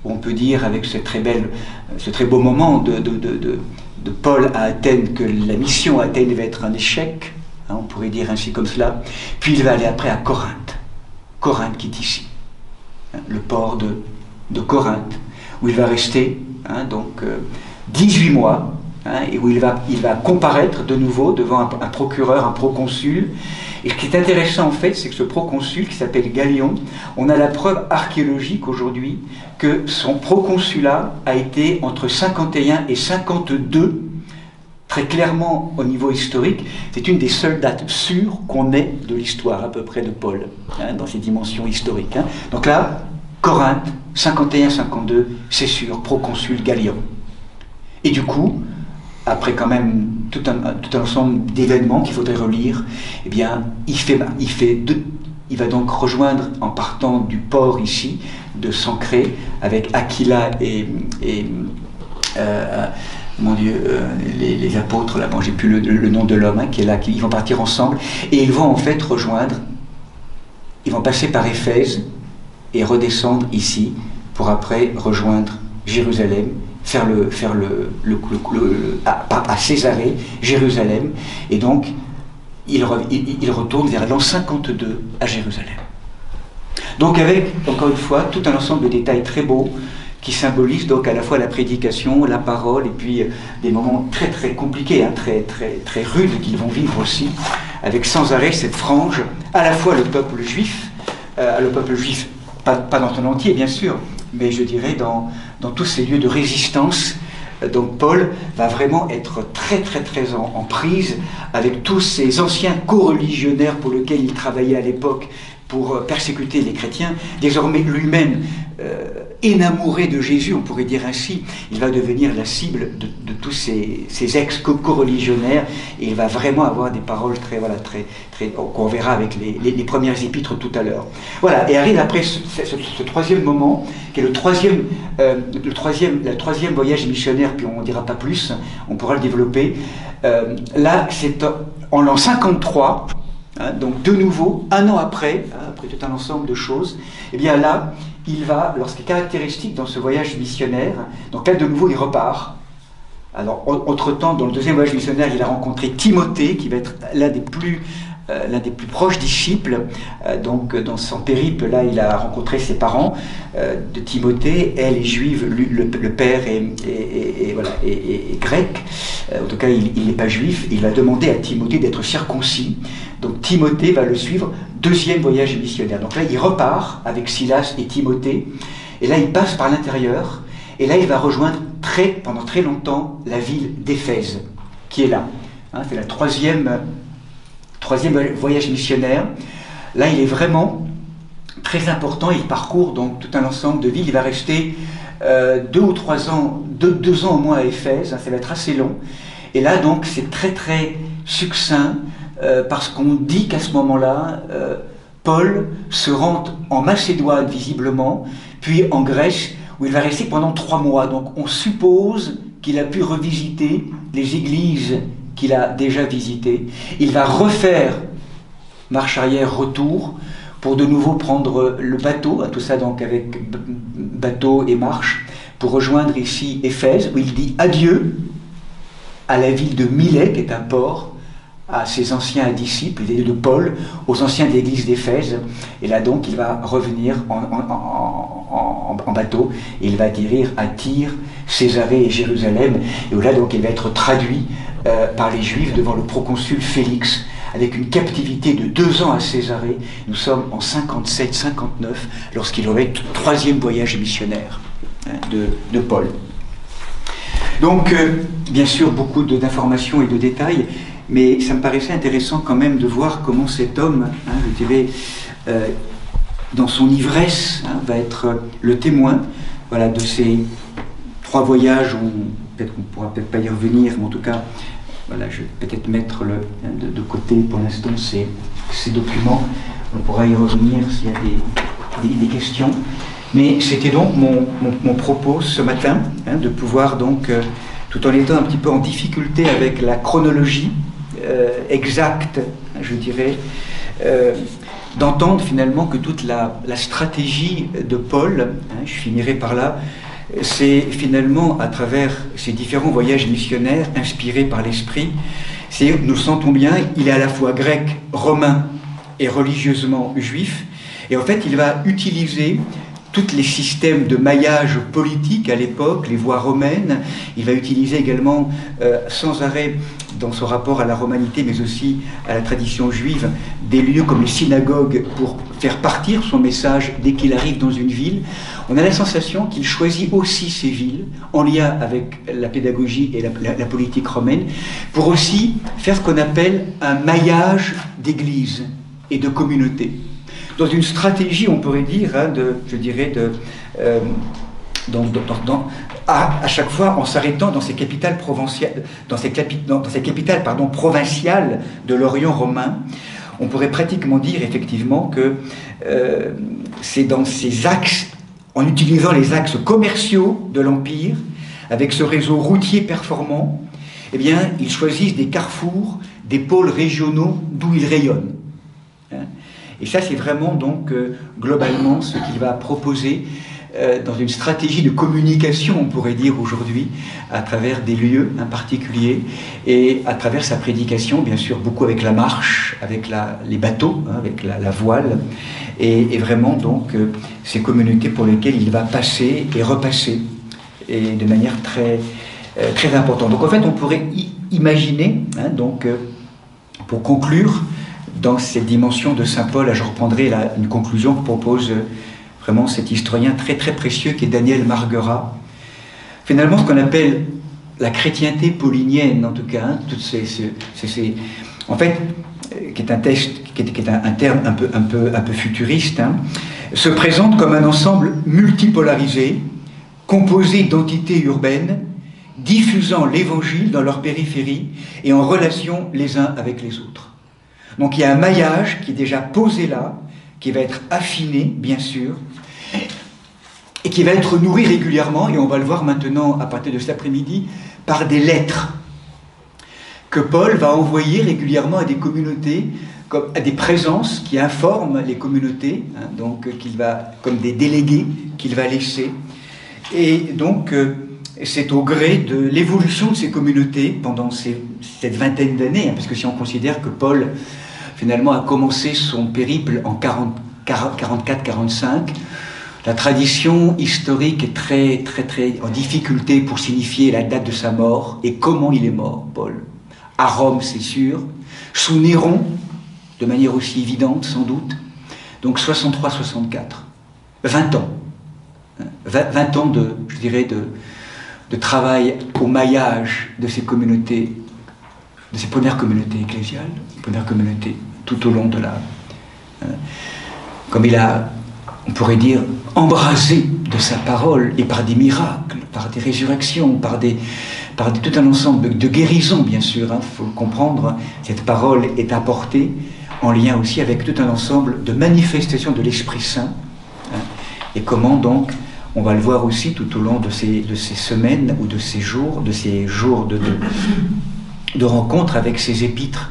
On peut dire avec ce très beau moment de Paul à Athènes que la mission à Athènes va être un échec. Hein, on pourrait dire ainsi comme cela. Puis il va aller après à Corinthe. Corinthe qui est ici. Hein, le port de Corinthe, où il va rester hein, donc 18 mois, hein, et où il va comparaître de nouveau devant un procureur, un proconsul. Et ce qui est intéressant en fait, c'est que ce proconsul qui s'appelle Galion, on a la preuve archéologique aujourd'hui que son proconsulat a été entre 51 et 52. Très clairement, au niveau historique, c'est une des seules dates sûres qu'on ait de l'histoire, à peu près, de Paul, hein, dans ses dimensions historiques. Hein. Donc là, Corinthe, 51-52, c'est sûr, proconsul Galion. Et du coup, après quand même tout un ensemble d'événements qu'il faudrait relire, eh bien, il va donc rejoindre, en partant du port ici, de Sancré, avec Aquila et mon Dieu, les apôtres, là, bon, j'ai plus le nom de l'homme hein, qui est là, ils vont partir ensemble, et ils vont en fait ils vont passer par Éphèse et redescendre ici, pour après rejoindre Jérusalem, faire à Césarée, Jérusalem, et donc ils retournent vers l'an 52 à Jérusalem. Donc avec, encore une fois, tout un ensemble de détails très beaux, qui symbolise donc à la fois la prédication, la parole, et puis des moments très très compliqués, hein, très, très, très rudes qu'ils vont vivre aussi, avec sans arrêt cette frange, à la fois le peuple juif, pas dans son entier bien sûr, mais je dirais dans tous ces lieux de résistance. Donc Paul va vraiment être très très très en prise avec tous ces anciens co-religionnaires pour lesquels il travaillait à l'époque, pour persécuter les chrétiens. Désormais lui-même énamouré de Jésus, on pourrait dire ainsi, il va devenir la cible de tous ces ex-co-religionnaires, et il va vraiment avoir des paroles très qu'on verra avec les premières épîtres tout à l'heure. Voilà, et arrive après ce troisième moment, qui est le troisième voyage missionnaire, puis on ne dira pas plus, on pourra le développer. Là, c'est en l'an 53, hein, donc de nouveau, un an après, hein, après tout un ensemble de choses, et bien là, il va, alors ce qui est caractéristique dans ce voyage missionnaire, donc là de nouveau il repart. Alors entre-temps, dans le deuxième voyage missionnaire, il a rencontré Timothée, qui va être l'un des plus proches disciples. Donc dans son périple, là, il a rencontré ses parents de Timothée. Elle est juive, le père est grec. En tout cas, il n'est pas juif. Il va demander à Timothée d'être circoncis. Donc Timothée va le suivre, deuxième voyage missionnaire. Donc là, il repart avec Silas et Timothée. Et là, il passe par l'intérieur. Et là, il va rejoindre pendant très longtemps la ville d'Éphèse, qui est là. Hein, c'est la troisième voyage missionnaire. Là, il est vraiment très important. Il parcourt donc tout un ensemble de villes. Il va rester 2 ou 3 ans, 2 ans au moins à Éphèse. Hein, ça va être assez long. Et là, donc, c'est très très succinct, parce qu'on dit qu'à ce moment-là, Paul se rend en Macédoine, visiblement, puis en Grèce, où il va rester pendant 3 mois. Donc on suppose qu'il a pu revisiter les églises qu'il a déjà visitées. Il va refaire marche arrière, retour, pour de nouveau prendre le bateau, tout ça donc avec bateau et marche, pour rejoindre ici Éphèse, où il dit adieu à la ville de Milet, qui est un port, à ses anciens disciples, de Paul, aux anciens de l'église d'Éphèse. Et là donc, il va revenir en bateau, et il va atterrir à Tyr, Césarée et Jérusalem, et où là donc il va être traduit par les Juifs devant le proconsul Félix, avec une captivité de 2 ans à Césarée. Nous sommes en 57-59, lorsqu'il aurait le 3e voyage missionnaire de Paul. Donc, bien sûr, beaucoup d'informations et de détails. mais ça me paraissait intéressant quand même de voir comment cet homme, je dirais, dans son ivresse, va être le témoin, voilà, de ces 3 voyages, où peut-être qu'on ne pourra peut-être pas y revenir, mais en tout cas, voilà, je vais peut-être mettre de côté pour l'instant ces documents. On pourra y revenir s'il y a des questions. Mais c'était donc mon propos ce matin, de pouvoir donc, tout en étant un petit peu en difficulté avec la chronologie exacte, je dirais, d'entendre finalement que toute la stratégie de Paul, je finirai par là, c'est finalement à travers ces différents voyages missionnaires inspirés par l'Esprit, nous sentons bien, il est à la fois grec, romain et religieusement juif, et en fait il va utiliser tous les systèmes de maillage politique à l'époque, les voies romaines. Il va utiliser également sans arrêt dans son rapport à la romanité, mais aussi à la tradition juive, des lieux comme les synagogues pour faire partir son message dès qu'il arrive dans une ville. On a la sensation qu'il choisit aussi ces villes, en lien avec la pédagogie et la politique romaine, pour aussi faire ce qu'on appelle un maillage d'églises et de communautés. Dans une stratégie, on pourrait dire, à chaque fois en s'arrêtant dans ces capitales provinciales, provinciales de l'Orient romain, on pourrait pratiquement dire effectivement que c'est dans ces axes, en utilisant les axes commerciaux de l'Empire, avec ce réseau routier performant, eh bien, ils choisissent des carrefours, des pôles régionaux d'où ils rayonnent. Et ça, c'est vraiment donc globalement ce qu'il va proposer dans une stratégie de communication, on pourrait dire aujourd'hui, à travers des lieux en particulier et à travers sa prédication, bien sûr, beaucoup avec la marche, avec les bateaux, avec la voile, et vraiment donc ces communautés pour lesquelles il va passer et repasser, et de manière très, très importante. Donc en fait, on pourrait imaginer, pour conclure, dans cette dimension de Saint Paul, je reprendrai une conclusion que propose vraiment cet historien très très précieux qui est Daniel Marguerat. Finalement, ce qu'on appelle la chrétienté paulinienne, en tout cas, en fait, qui est un terme un peu futuriste, se présente comme un ensemble multipolarisé, composé d'entités urbaines, diffusant l'évangile dans leur périphérie et en relation les uns avec les autres. Donc il y a un maillage qui est déjà posé là, qui va être affiné, bien sûr, et qui va être nourri régulièrement, et on va le voir maintenant à partir de cet après-midi, par des lettres que Paul va envoyer régulièrement à des communautés, à des présences qui informent les communautés, donc qu'il va, comme des délégués qu'il va laisser. Et donc c'est au gré de l'évolution de ces communautés pendant cette vingtaine d'années, parce que si on considère que Paul finalement a commencé son périple en 44-45, la tradition historique est très, très, très en difficulté pour signifier la date de sa mort et comment il est mort, Paul. À Rome, c'est sûr, sous Néron, de manière aussi évidente sans doute, donc 63-64, 20 ans. 20 ans de travail au maillage de ces communautés, de ces premières communautés ecclésiales, premières communautés tout au long de comme il a, on pourrait dire, embrasé de sa parole, et par des miracles, par des résurrections, par tout un ensemble de guérisons, bien sûr, faut le comprendre, cette parole est apportée en lien aussi avec tout un ensemble de manifestations de l'Esprit Saint, et comment donc, on va le voir aussi tout au long de ces semaines ou de ces jours de rencontres avec ces épîtres,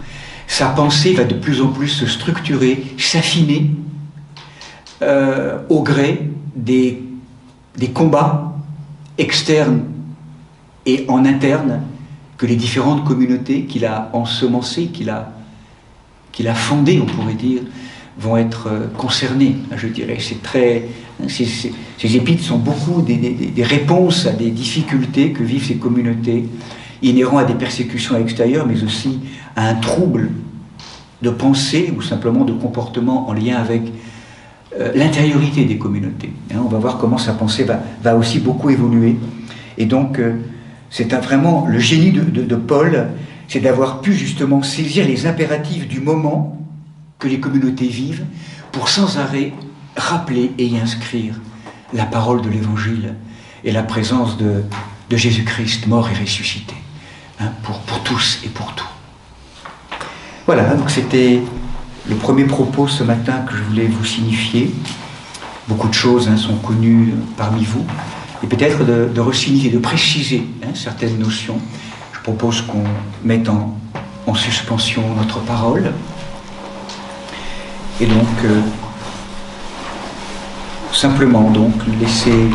sa pensée va de plus en plus se structurer, s'affiner au gré des combats externes et en interne que les différentes communautés qu'il a ensemencées, qu'il a fondées, on pourrait dire, vont être concernées, je dirais. Ces épîtres sont beaucoup des réponses à des difficultés que vivent ces communautés, inhérents à des persécutions extérieures, mais aussi à un trouble de pensée ou simplement de comportement en lien avec l'intériorité des communautés. On va voir comment sa pensée va aussi beaucoup évoluer. Et donc, c'est vraiment le génie de Paul, c'est d'avoir pu justement saisir les impératifs du moment que les communautés vivent pour sans arrêt rappeler et y inscrire la parole de l'Évangile et la présence de Jésus-Christ mort et ressuscité, hein, pour tous et pour tout. Voilà, donc c'était le premier propos ce matin que je voulais vous signifier. Beaucoup de choses, hein, sont connues parmi vous, et peut-être de resignifier, de préciser, hein, certaines notions. Je propose qu'on mette en suspension notre parole, et donc simplement donc laisser